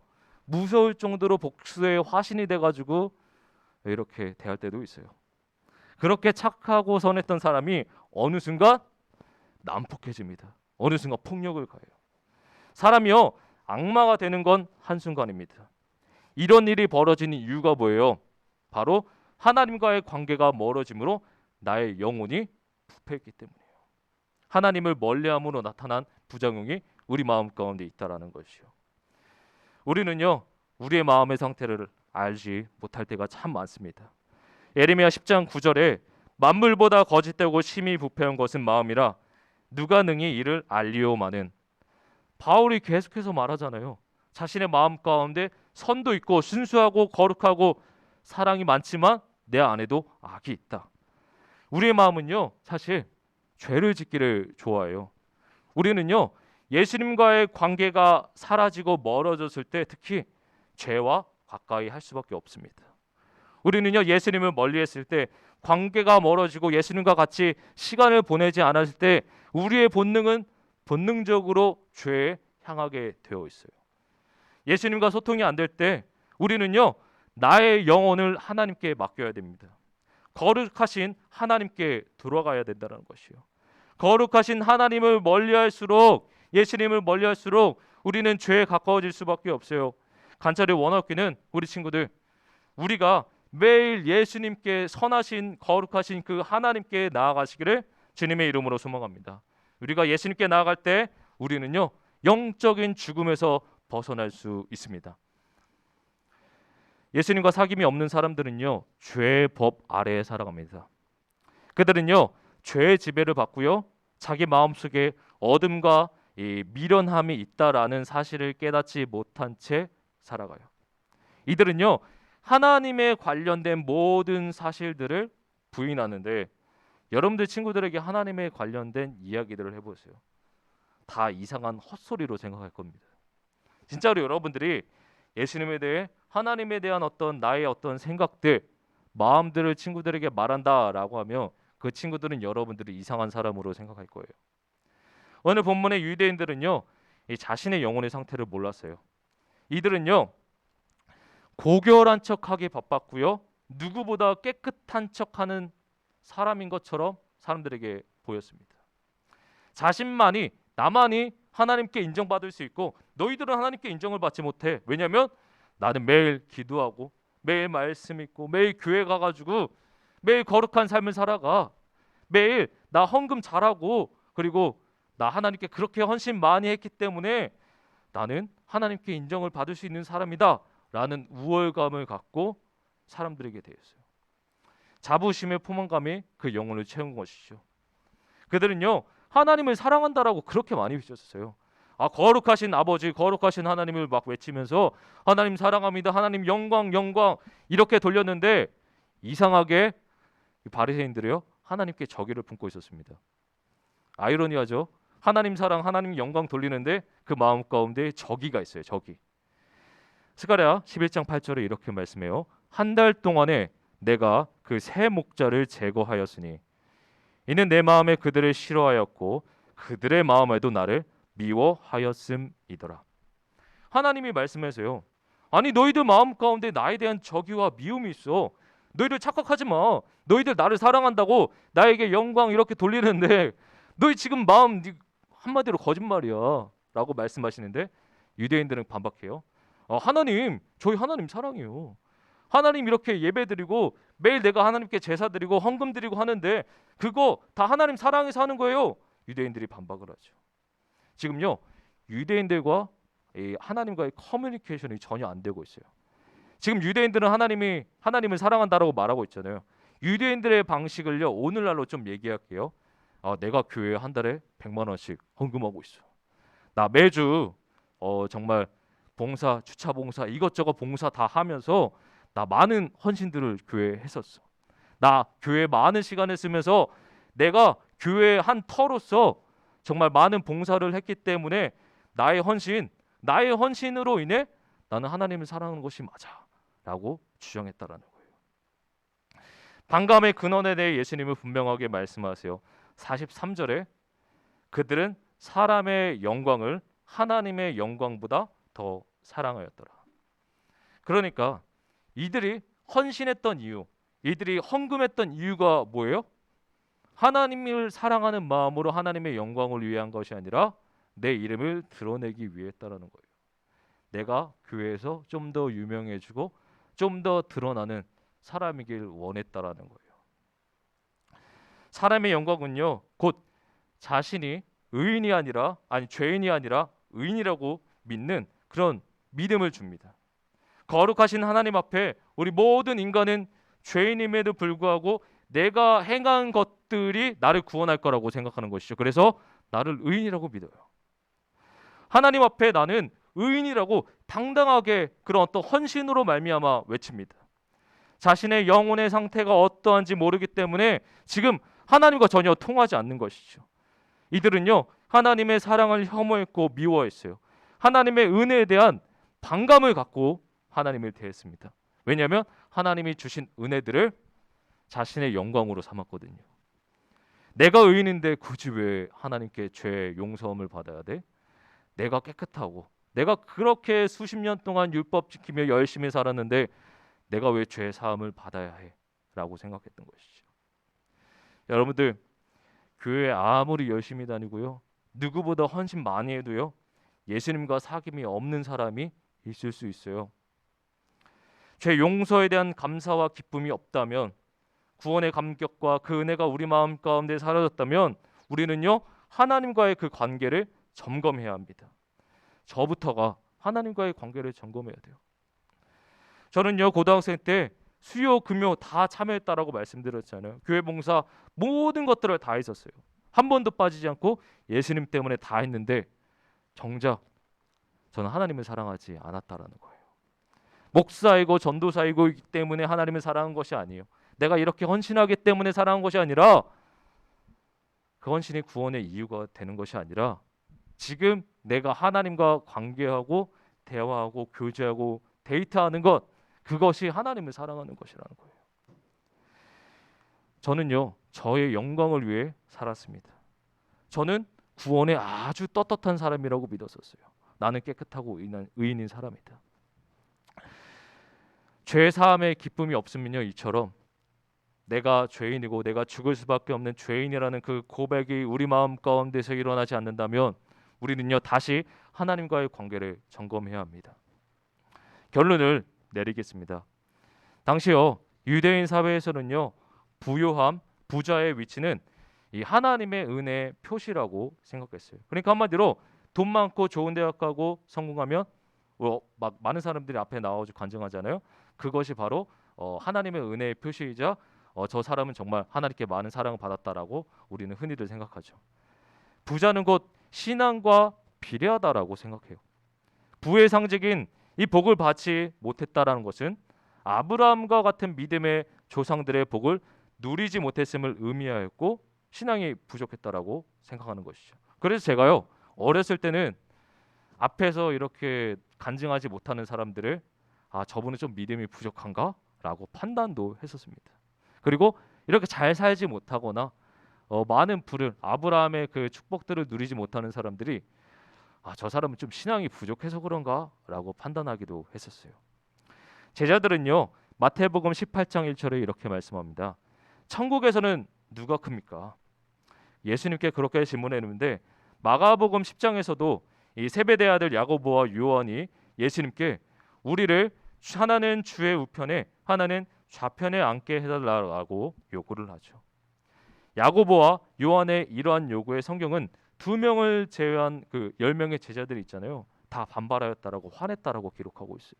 무서울 정도로 복수의 화신이 돼가지고 이렇게 대할 때도 있어요. 그렇게 착하고 선했던 사람이 어느 순간 난폭해집니다. 어느 순간 폭력을 가해요. 사람이요, 악마가 되는 건 한순간입니다. 이런 일이 벌어지는 이유가 뭐예요? 바로 하나님과의 관계가 멀어짐으로 나의 영혼이 부패했기 때문이에요. 하나님을 멀리함으로 나타난 부작용이 우리 마음 가운데 있다라는 것이요. 우리는요, 우리의 마음의 상태를 알지 못할 때가 참 많습니다. 예레미야 10장 9절에 만물보다 거짓되고 심히 부패한 것은 마음이라 누가 능히 이를 알리오마는. 바울이 계속해서 말하잖아요. 자신의 마음 가운데 선도 있고 순수하고 거룩하고 사랑이 많지만 내 안에도 악이 있다. 우리의 마음은요, 사실 죄를 짓기를 좋아해요. 우리는요, 예수님과의 관계가 사라지고 멀어졌을 때 특히 죄와 가까이 할 수밖에 없습니다. 우리는요, 예수님을 멀리했을 때, 관계가 멀어지고 예수님과 같이 시간을 보내지 않았을 때 우리의 본능은 본능적으로 죄에 향하게 되어 있어요. 예수님과 소통이 안 될 때 우리는요, 나의 영혼을 하나님께 맡겨야 됩니다. 거룩하신 하나님께 들어가야 된다는 것이요. 거룩하신 하나님을 멀리할수록, 예수님을 멀리할수록 우리는 죄에 가까워질 수밖에 없어요. 간절히 원하기는 우리 친구들, 우리가 매일 예수님께, 선하신 거룩하신 그 하나님께 나아가시기를 주님의 이름으로 소망합니다. 우리가 예수님께 나아갈 때 우리는요, 영적인 죽음에서 벗어날 수 있습니다. 예수님과 사귐이 없는 사람들은요, 죄의 법 아래에 살아갑니다. 그들은요, 죄의 지배를 받고요, 자기 마음속에 어둠과 이 미련함이 있다라는 사실을 깨닫지 못한 채 살아가요. 이들은요, 하나님에 관련된 모든 사실들을 부인하는데, 여러분들 친구들에게 하나님에 관련된 이야기들을 해보세요. 다 이상한 헛소리로 생각할 겁니다. 진짜로 여러분들이 예수님에 대해 하나님에 대한 어떤 나의 어떤 생각들, 마음들을 친구들에게 말한다라고 하면 그 친구들은 여러분들을 이상한 사람으로 생각할 거예요. 오늘 본문의 유대인들은요, 이 자신의 영혼의 상태를 몰랐어요. 이들은요, 고결한 척하기 바빴고요, 누구보다 깨끗한 척하는 사람인 것처럼 사람들에게 보였습니다. 자신만이, 나만이 하나님께 인정받을 수 있고 너희들은 하나님께 인정을 받지 못해. 왜냐하면 나는 매일 기도하고 매일 말씀 읽고 매일 교회 가가지고 매일 거룩한 삶을 살아가. 매일 나 헌금 잘하고 그리고 나 하나님께 그렇게 헌신 많이 했기 때문에 나는 하나님께 인정을 받을 수 있는 사람이다 라는 우월감을 갖고 사람들에게 대했어요. 자부심의 포만감이 그 영혼을 채운 것이죠. 그들은요, 하나님을 사랑한다라고 그렇게 많이 외쳤어요. 거룩하신 아버지, 거룩하신 하나님을 막 외치면서 하나님 사랑합니다, 하나님 영광, 영광 이렇게 돌렸는데 이상하게 이 바리새인들이요, 하나님께 저기를 품고 있었습니다. 아이러니하죠. 하나님 사랑, 하나님 영광 돌리는데 그 마음 가운데 저기가 있어요. 저기. 스가랴 11장 8절에 이렇게 말씀해요. 한 달 동안에 내가 그 세 목자를 제거하였으니 이는 내 마음에 그들을 싫어하였고 그들의 마음에도 나를 미워하였음이더라. 하나님이 말씀하세요. 아니 너희들 마음 가운데 나에 대한 적의와 미움이 있어. 너희들 착각하지 마. 너희들 나를 사랑한다고 나에게 영광 이렇게 돌리는데 너희 지금 마음 한마디로 거짓말이야 라고 말씀하시는데 유대인들은 반박해요. 하나님, 저희 하나님 사랑해요. 하나님 이렇게 예배드리고 매일 내가 하나님께 제사 드리고 헌금 드리고 하는데 그거 다 하나님 사랑해서 하는 거예요. 유대인들이 반박을 하죠. 지금요, 유대인들과 이 하나님과의 커뮤니케이션이 전혀 안 되고 있어요. 지금 유대인들은 하나님을 사랑한다라고 말하고 있잖아요. 유대인들의 방식을요, 오늘날로 좀 얘기할게요. 내가 교회에 한 달에 100만 원씩 헌금하고 있어. 나 매주 정말 봉사, 주차 봉사, 이것저것 봉사 다 하면서 나 많은 헌신들을 교회에 했었어. 나 교회에 많은 시간을 쓰면서 내가 교회의 한 터로서 정말 많은 봉사를 했기 때문에 나의 헌신으로 인해 나는 하나님을 사랑하는 것이 맞아라고 주장했다라는 거예요. 반감의 근원에 대해 예수님은 분명하게 말씀하세요. 43절에 그들은 사람의 영광을 하나님의 영광보다 더 사랑하였더라. 그러니까 이들이 헌신했던 이유, 이들이 헌금했던 이유가 뭐예요? 하나님을 사랑하는 마음으로 하나님의 영광을 위한 것이 아니라 내 이름을 드러내기 위했다라는 거예요. 내가 교회에서 좀 더 유명해지고 좀 더 드러나는 사람이길 원했다라는 거예요. 사람의 영광은요, 곧 자신이 죄인이 아니라 의인이라고 믿는 그런 믿음을 줍니다. 거룩하신 하나님 앞에 우리 모든 인간은 죄인임에도 불구하고 내가 행한 것들이 나를 구원할 거라고 생각하는 것이죠. 그래서 나를 의인이라고 믿어요. 하나님 앞에 나는 의인이라고 당당하게 그런 어떤 헌신으로 말미암아 외칩니다. 자신의 영혼의 상태가 어떠한지 모르기 때문에 지금 하나님과 전혀 통하지 않는 것이죠. 이들은요, 하나님의 사랑을 혐오했고 미워했어요. 하나님의 은혜에 대한 반감을 갖고 하나님을 대했습니다. 왜냐하면 하나님이 주신 은혜들을 자신의 영광으로 삼았거든요. 내가 의인인데 굳이 왜 하나님께 죄 용서함을 받아야 돼? 내가 깨끗하고 내가 그렇게 수십 년 동안 율법 지키며 열심히 살았는데 내가 왜 죄 사함을 받아야 해? 라고 생각했던 것이죠. 여러분들, 교회에 아무리 열심히 다니고요, 누구보다 헌신 많이 해도요, 예수님과 사귐이 없는 사람이 있을 수 있어요. 죄 용서에 대한 감사와 기쁨이 없다면, 구원의 감격과 그 은혜가 우리 마음 가운데 사라졌다면 우리는요, 하나님과의 그 관계를 점검해야 합니다. 저부터가 하나님과의 관계를 점검해야 돼요. 저는요, 고등학생 때 수요 금요 다 참여했다라고 말씀드렸잖아요. 교회 봉사 모든 것들을 다 했었어요. 한 번도 빠지지 않고 예수님 때문에 다 했는데 정작 저는 하나님을 사랑하지 않았다라는 거예요. 목사이고 전도사이고 있기 때문에 하나님을 사랑한 것이 아니에요. 내가 이렇게 헌신하기 때문에 사랑한 것이 아니라, 그 헌신이 구원의 이유가 되는 것이 아니라 지금 내가 하나님과 관계하고 대화하고 교제하고 데이트하는 것, 그것이 하나님을 사랑하는 것이라는 거예요. 저는요, 저의 영광을 위해 살았습니다. 저는 구원에 아주 떳떳한 사람이라고 믿었었어요. 나는 깨끗하고 의인인 사람이다. 죄 사함의 기쁨이 없으면요, 이처럼 내가 죄인이고 내가 죽을 수밖에 없는 죄인이라는 그 고백이 우리 마음 가운데서 일어나지 않는다면 우리는요, 다시 하나님과의 관계를 점검해야 합니다. 결론을 내리겠습니다. 당시요, 유대인 사회에서는요, 부요함, 부자의 위치는 이 하나님의 은혜의 표시라고 생각했어요. 그러니까 한마디로 돈 많고 좋은 대학 가고 성공하면 막 많은 사람들이 앞에 나와서 간증하잖아요. 그것이 바로 하나님의 은혜의 표시이자 저 사람은 정말 하나님께 많은 사랑을 받았다라고 우리는 흔히들 생각하죠. 부자는 곧 신앙과 비례하다라고 생각해요. 부의 상징인 이 복을 받지 못했다라는 것은 아브라함과 같은 믿음의 조상들의 복을 누리지 못했음을 의미하였고 신앙이 부족했다라고 생각하는 것이죠. 그래서 제가요, 어렸을 때는 앞에서 이렇게 간증하지 못하는 사람들을 저분은 좀 믿음이 부족한가라고 판단도 했었습니다. 그리고 이렇게 잘 살지 못하거나 많은 부를, 아브라함의 그 축복들을 누리지 못하는 사람들이 저 사람은 좀 신앙이 부족해서 그런가라고 판단하기도 했었어요. 제자들은요, 마태복음 18장 1절에 이렇게 말씀합니다. 천국에서는 누가 큽니까? 예수님께 그렇게 질문했는데 마가복음 10장에서도 이 세베대 아들 야고보와 요한이 예수님께 우리를 하나는 주의 우편에 하나는 좌편에 앉게 해달라고 요구를 하죠. 야고보와 요한의 이러한 요구에 성경은 2명을 제외한 그 10명의 제자들이 있잖아요. 다 반발하였다라고 화냈다라고 기록하고 있어요.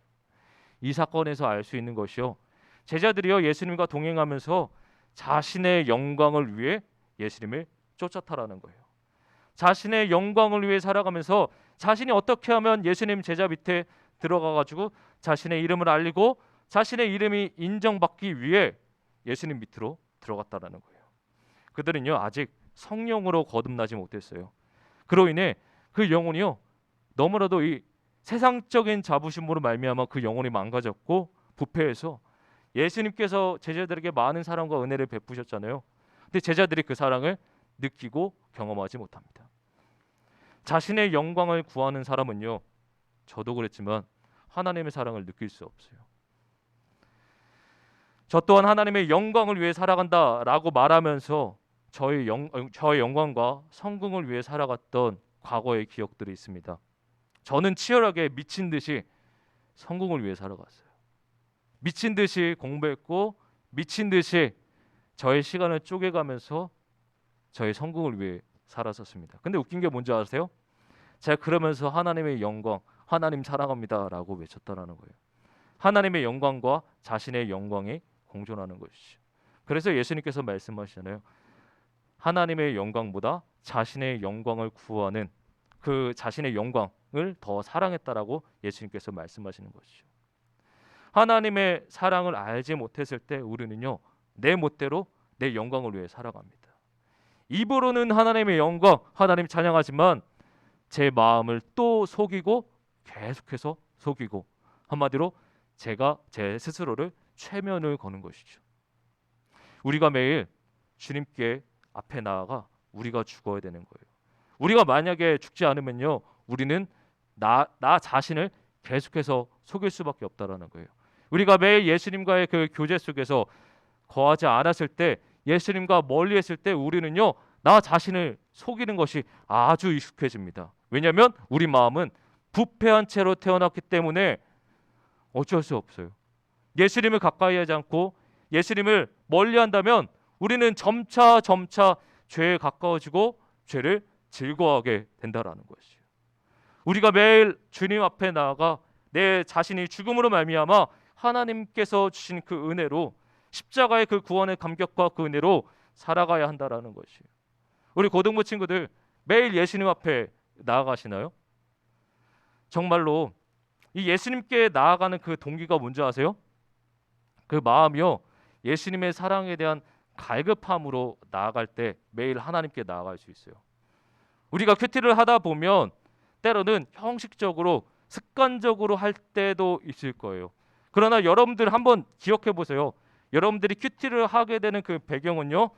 이 사건에서 알 수 있는 것이요, 제자들이요, 예수님과 동행하면서 자신의 영광을 위해 예수님을 쫓았다라는 거예요. 자신의 영광을 위해 살아가면서 자신이 어떻게 하면 예수님 제자 밑에 들어가가지고 자신의 이름을 알리고 자신의 이름이 인정받기 위해 예수님 밑으로 들어갔다라는 거예요. 그들은요, 아직 성령으로 거듭나지 못했어요. 그로 인해 그 영혼이요, 너무나도 이 세상적인 자부심으로 말미암아 그 영혼이 망가졌고 부패해서 예수님께서 제자들에게 많은 사랑과 은혜를 베푸셨잖아요. 근데 제자들이 그 사랑을 느끼고 경험하지 못합니다. 자신의 영광을 구하는 사람은요, 저도 그랬지만 하나님의 사랑을 느낄 수 없어요. 저 또한 하나님의 영광을 위해 살아간다라고 말하면서 저의 영광과 성공을 위해 살아갔던 과거의 기억들이 있습니다. 저는 치열하게 미친 듯이 성공을 위해 살아갔어요. 미친 듯이 공부했고 미친 듯이 저의 시간을 쪼개가면서 저의 성공을 위해 살았었습니다. 근데 웃긴 게 뭔지 아세요? 제가 그러면서 하나님의 영광, 하나님 사랑합니다라고 외쳤다라는 거예요. 하나님의 영광과 자신의 영광이 공존하는 것이죠. 그래서 예수님께서 말씀하시잖아요. 하나님의 영광보다 자신의 영광을 구하는 그 자신의 영광을 더 사랑했다라고 예수님께서 말씀하시는 것이죠. 하나님의 사랑을 알지 못했을 때 우리는요, 내 멋대로 내 영광을 위해 살아갑니다. 입으로는 하나님의 영광, 하나님 찬양하지만 제 마음을 또 속이고 계속해서 속이고, 한마디로 제가 제 스스로를 최면을 거는 것이죠. 우리가 매일 주님께 앞에 나아가 우리가 죽어야 되는 거예요. 우리가 만약에 죽지 않으면요, 우리는 나 자신을 계속해서 속일 수밖에 없다라는 거예요. 우리가 매일 예수님과의 그 교제 속에서 거하지 않았을 때, 예수님과 멀리했을 때 우리는요, 나 자신을 속이는 것이 아주 익숙해집니다. 왜냐하면 우리 마음은 부패한 채로 태어났기 때문에 어쩔 수 없어요. 예수님을 가까이 하지 않고 예수님을 멀리한다면 우리는 점차 죄에 가까워지고 죄를 즐거워하게 된다라는 것이에요. 우리가 매일 주님 앞에 나아가 내 자신이 죽음으로 말미암아 하나님께서 주신 그 은혜로, 십자가의 그 구원의 감격과 그 은혜로 살아가야 한다라는 것이에요. 우리 고등부 친구들 매일 예수님 앞에 나아가시나요? 정말로 이 예수님께 나아가는 그 동기가 뭔지 아세요? 그 마음이요, 예수님의 사랑에 대한 갈급함으로 나아갈 때 매일 하나님께 나아갈 수 있어요. 우리가 큐티를 하다 보면 때로는 형식적으로 습관적으로 할 때도 있을 거예요. 그러나 여러분들 한번 기억해 보세요. 여러분들이 큐티를 하게 되는 그 배경은요,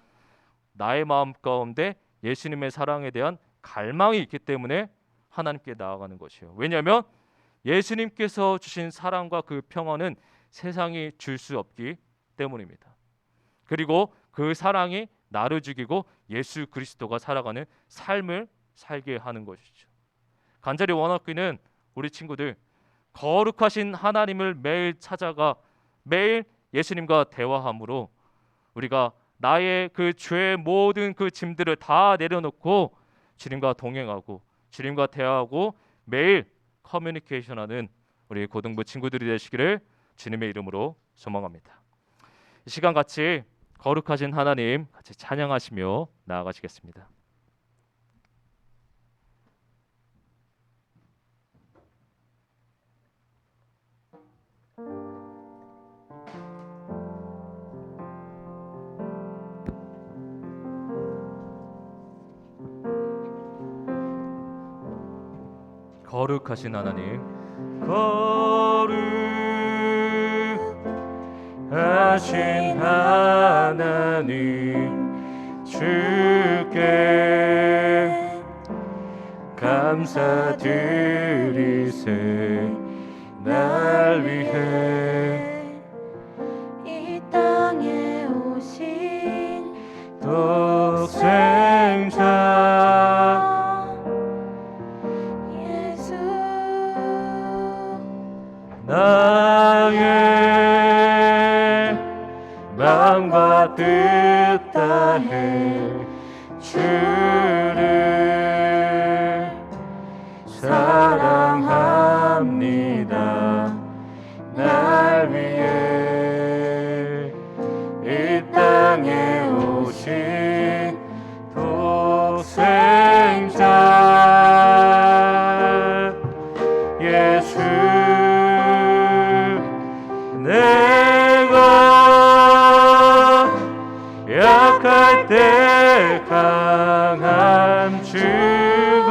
나의 마음 가운데 예수님의 사랑에 대한 갈망이 있기 때문에 하나님께 나아가는 것이에요. 왜냐하면 예수님께서 주신 사랑과 그 평안은 세상이 줄 수 없기 때문입니다. 그리고 그 사랑이 나를 죽이고 예수 그리스도가 살아가는 삶을 살게 하는 것이죠. 간절히 원하기는 우리 친구들 거룩하신 하나님을 매일 찾아가 매일 예수님과 대화함으로 우리가 나의 그 죄의 모든 그 짐들을 다 내려놓고 주님과 동행하고 주님과 대화하고 매일 커뮤니케이션하는 우리 고등부 친구들이 되시기를 주님의 이름으로 소망합니다. 이 시간 같이 거룩하신 하나님 같이 찬양하시며 나아가시겠습니다. 거룩하신 하나님, 거룩하신 하나님, 주께 감사드리세. 날 위해 이 땅에 오신 독생자 예수, 나의 마음과 뜻 다해 주를 사랑합니다. 날 위해 이 땅에 오신 독생자 예수, 내가 약할 때 강함 주고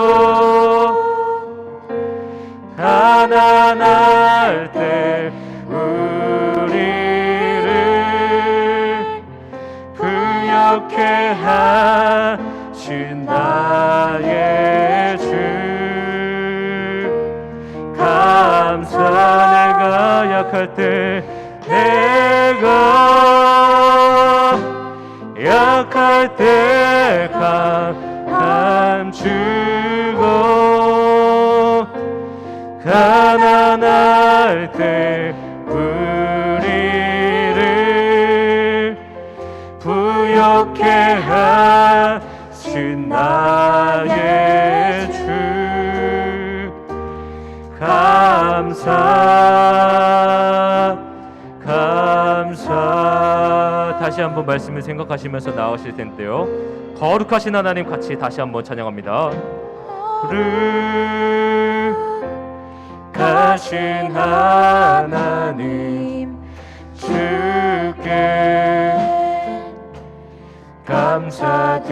가난할 때 우리를 부욕해 하신 나의 주, 감사. 내가 약할 때, 내가 약할 때 강함 주고 가난할 때 우리를 부욕해 하신 나의 주, 감사. 다시 한번 말씀을 생각하시면서 나오실 텐데요, 거룩하신 하나님 같이 다시 한번 찬양합니다. 거룩하신 하나님, 주께 감사드리세.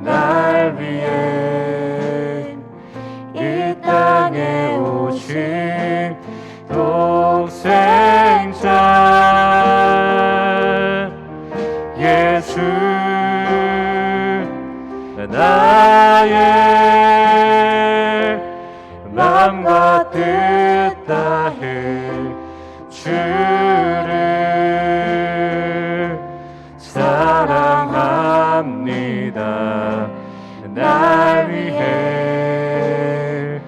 날 위해 이 땅에 오신 독생자 예수, 나의 마음과 뜻 다해 주를 사랑합니다. 날 위해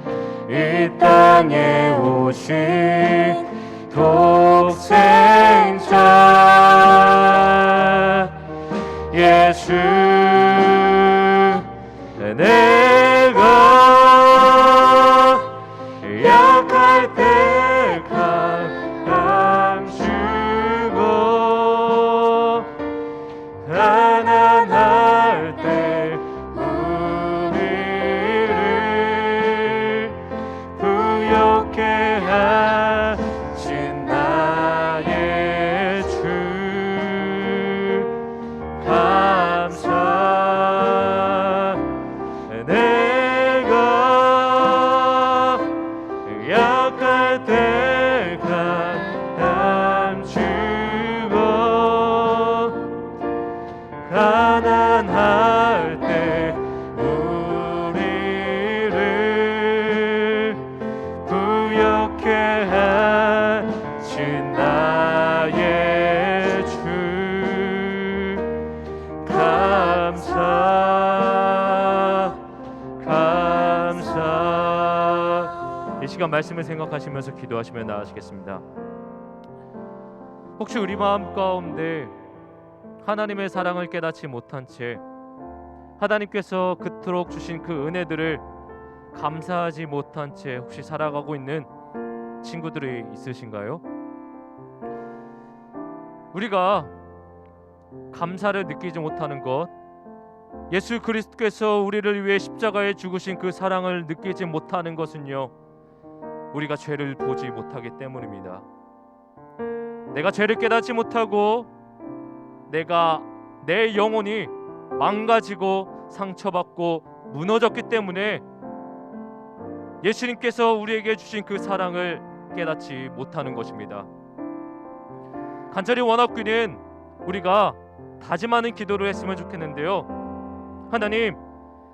이 땅에 오신 독생자 예수, 내가 약할 때 강함 주고 가난할 때 우리를 부욕해 감사. 이 시간 말씀을 생각하시면서 기도하시며 나아가시겠습니다. 혹시 우리 마음 가운데 하나님의 사랑을 깨닫지 못한 채 하나님께서 그토록 주신 그 은혜들을 감사하지 못한 채 혹시 살아가고 있는 친구들이 있으신가요? 우리가 감사를 느끼지 못하는 것, 예수 그리스도께서 우리를 위해 십자가에 죽으신 그 사랑을 느끼지 못하는 것은요, 우리가 죄를 보지 못하기 때문입니다. 내가 죄를 깨닫지 못하고 내 영혼이 망가지고 상처받고 무너졌기 때문에 예수님께서 우리에게 주신 그 사랑을 깨닫지 못하는 것입니다. 간절히 원하기는 우리가 다짐하는 기도를 했으면 좋겠는데요. 하나님,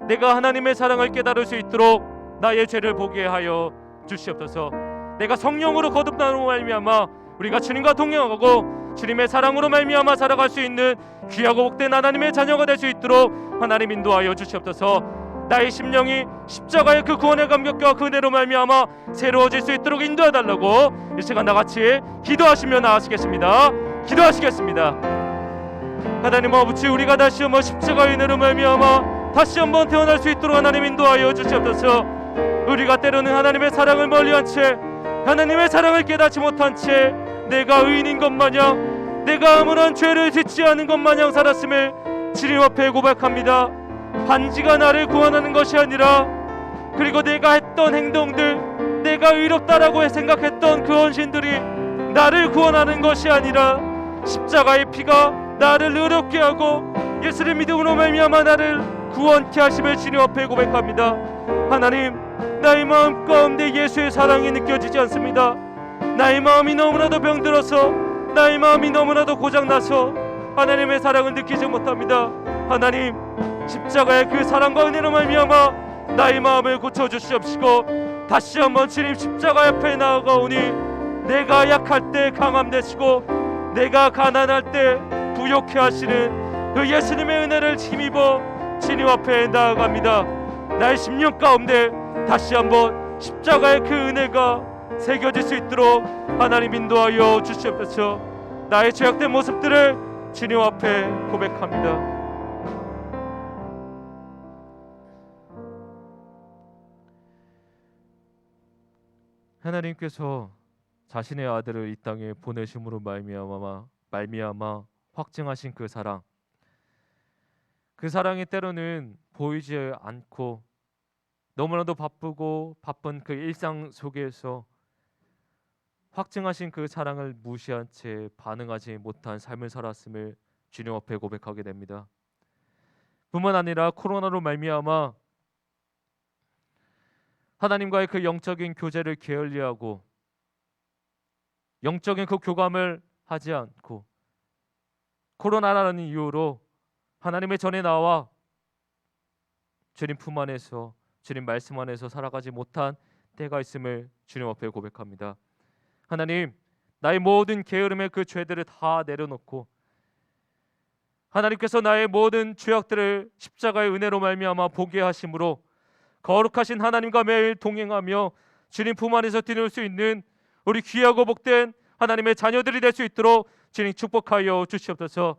내가 하나님의 사랑을 깨달을 수 있도록 나의 죄를 보게 하여 주시옵소서. 내가 성령으로 거듭남으로 말미암아 우리가 주님과 동행하고 주님의 사랑으로 말미암아 살아갈 수 있는 귀하고 복된 하나님의 자녀가 될 수 있도록 하나님 인도하여 주시옵소서. 나의 심령이 십자가의 그 구원의 감격과 그 은혜로 말미암아 새로워질 수 있도록 인도해 달라고 이 시간 나같이 기도하시며 나아가시겠습니다. 기도하시겠습니다. 하나님 아버지, 우리가 다시 한번 십자가의 은혜로 말미암아 다시 한번 태어날 수 있도록 하나님 인도하여 주시옵소서. 우리가 때로는 하나님의 사랑을 멀리한 채 하나님의 사랑을 깨닫지 못한 채 내가 의인인 것 마냥, 내가 아무런 죄를 짓지 않은 것 마냥 살았음을 주님 앞에 고백합니다. 반지가 나를 구원하는 것이 아니라, 그리고 내가 했던 행동들, 내가 의롭다라고 생각했던 그 헌신들이 나를 구원하는 것이 아니라 십자가의 피가 나를 의롭게 하고 예수를 믿음으로 말미암아 나를 구원케 하심을 주님 앞에 고백합니다. 하나님, 나의 마음 가운데 예수의 사랑이 느껴지지 않습니다. 나의 마음이 너무나도 병들어서, 나의 마음이 너무나도 고장나서 하나님의 사랑을 느끼지 못합니다. 하나님, 십자가의 그 사랑과 은혜로 말미암아 나의 마음을 고쳐주시옵시고 다시 한번 주님 십자가 옆에 나아가오니 내가 약할 때 강함 되시고 내가 가난할 때 부욕해 하시는 그 예수님의 은혜를 힘입어 주님 앞에 나아갑니다. 나의 심령 가운데 다시 한번 십자가의 그 은혜가 새겨질 수 있도록 하나님 인도하여 주시옵소서. 나의 죄악된 모습들을 주님 앞에 고백합니다. 하나님께서 자신의 아들을 이 땅에 보내심으로 말미암아 확증하신 그 사랑, 그 사랑이 때로는 보이지 않고 너무나도 바쁜 그 일상 속에서 확증하신 그 사랑을 무시한 채 반응하지 못한 삶을 살았음을 주님 앞에 고백하게 됩니다. 뿐만 아니라 코로나로 말미암아 하나님과의 그 영적인 교제를 게을리하고 영적인 그 교감을 하지 않고 코로나라는 이유로 하나님의 전에 나와 주님 품 안에서, 주님 말씀 안에서 살아가지 못한 때가 있음을 주님 앞에 고백합니다. 하나님, 나의 모든 게으름의 그 죄들을 다 내려놓고 하나님께서 나의 모든 죄악들을 십자가의 은혜로 말미암아 보게 하심으로 거룩하신 하나님과 매일 동행하며 주님 품 안에서 뛰놀 수 있는 우리 귀하고 복된 하나님의 자녀들이 될 수 있도록 주님 축복하여 주시옵소서.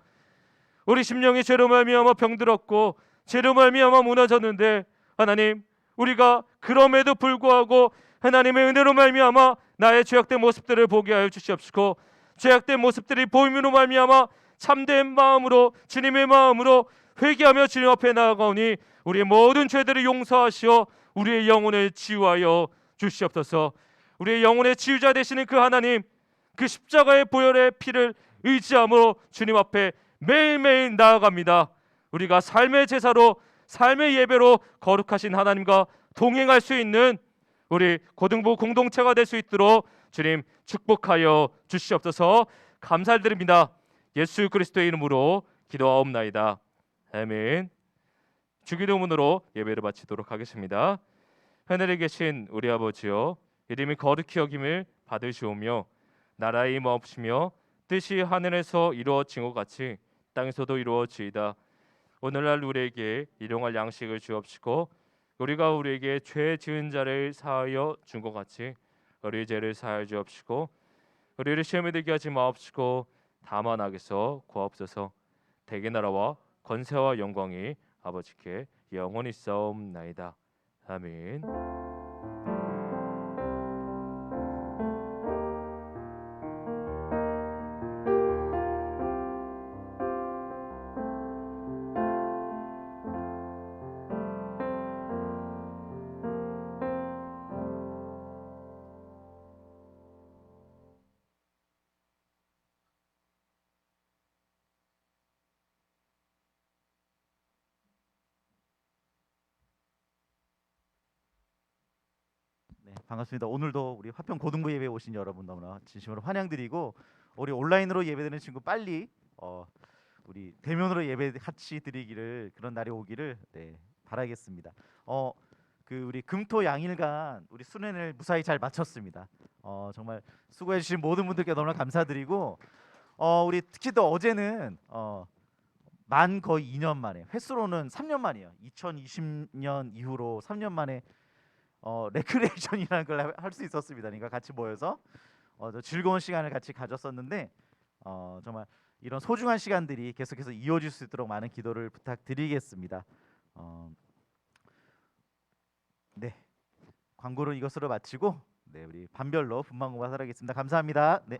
우리 심령이 죄로 말미암아 병들었고 죄로 말미암아 무너졌는데 하나님, 우리가 그럼에도 불구하고 하나님의 은혜로 말미암아 나의 죄악된 모습들을 보게 하여 주시옵시고 죄악된 모습들이 보임으로 말미암아 참된 마음으로 주님의 마음으로 회개하며 주님 앞에 나아가오니 우리의 모든 죄들을 용서하시어 우리의 영혼을 치유하여 주시옵소서. 우리의 영혼의 치유자 되시는 그 하나님, 그 십자가의 보혈의 피를 의지함으로 주님 앞에 매일매일 나아갑니다. 우리가 삶의 제사로, 삶의 예배로 거룩하신 하나님과 동행할 수 있는 우리 고등부 공동체가 될 수 있도록 주님 축복하여 주시옵소서. 감사드립니다. 예수 그리스도의 이름으로 기도하옵나이다. 아멘. 주기도문으로 예배를 바치도록 하겠습니다. 하늘에 계신 우리 아버지여, 이름이 거룩히 여김을 받으시오며 나라의 마옵시며 뜻이 하늘에서 이루어진 것 같이 땅에서도 이루어지이다. 오늘날 우리에게 일용할 양식을 주옵시고 우리가 우리에게 죄 지은 자를 사하여 준 것 같이 우리 죄를 사하여 주옵시고 우리를 시험에 들게 하지 마옵시고 다만 악에서 구하옵소서. 대개 나라와 권세와 영광이 아버지께 영원히 싸움나이다. 아멘. 네, 반갑습니다. 오늘도 우리 화평 고등부 예배 오신 여러분 너무나 진심으로 환영드리고 우리 온라인으로 예배드리는 친구 빨리 우리 대면으로 예배 같이 드리기를 그런 날이 오기를 바라겠습니다. 그 우리 금토 양일간 우리 수련회를 무사히 잘 마쳤습니다. 정말 수고해 주신 모든 분들께 너무나 감사드리고 우리 특히 또 어제는 만 거의 2년 만에 횟수로는 3년 만이에요. 2020년 이후로 3년 만에 레크레이션이라는 걸 할 수 있었습니다. 그러니까 같이 모여서 즐거운 시간을 같이 가졌었는데 정말 이런 소중한 시간들이 계속해서 이어질 수 있도록 많은 기도를 부탁드리겠습니다. 네, 광고를 이것으로 마치고 우리 반별로 분만고가 살아겠습니다. 감사합니다. 네.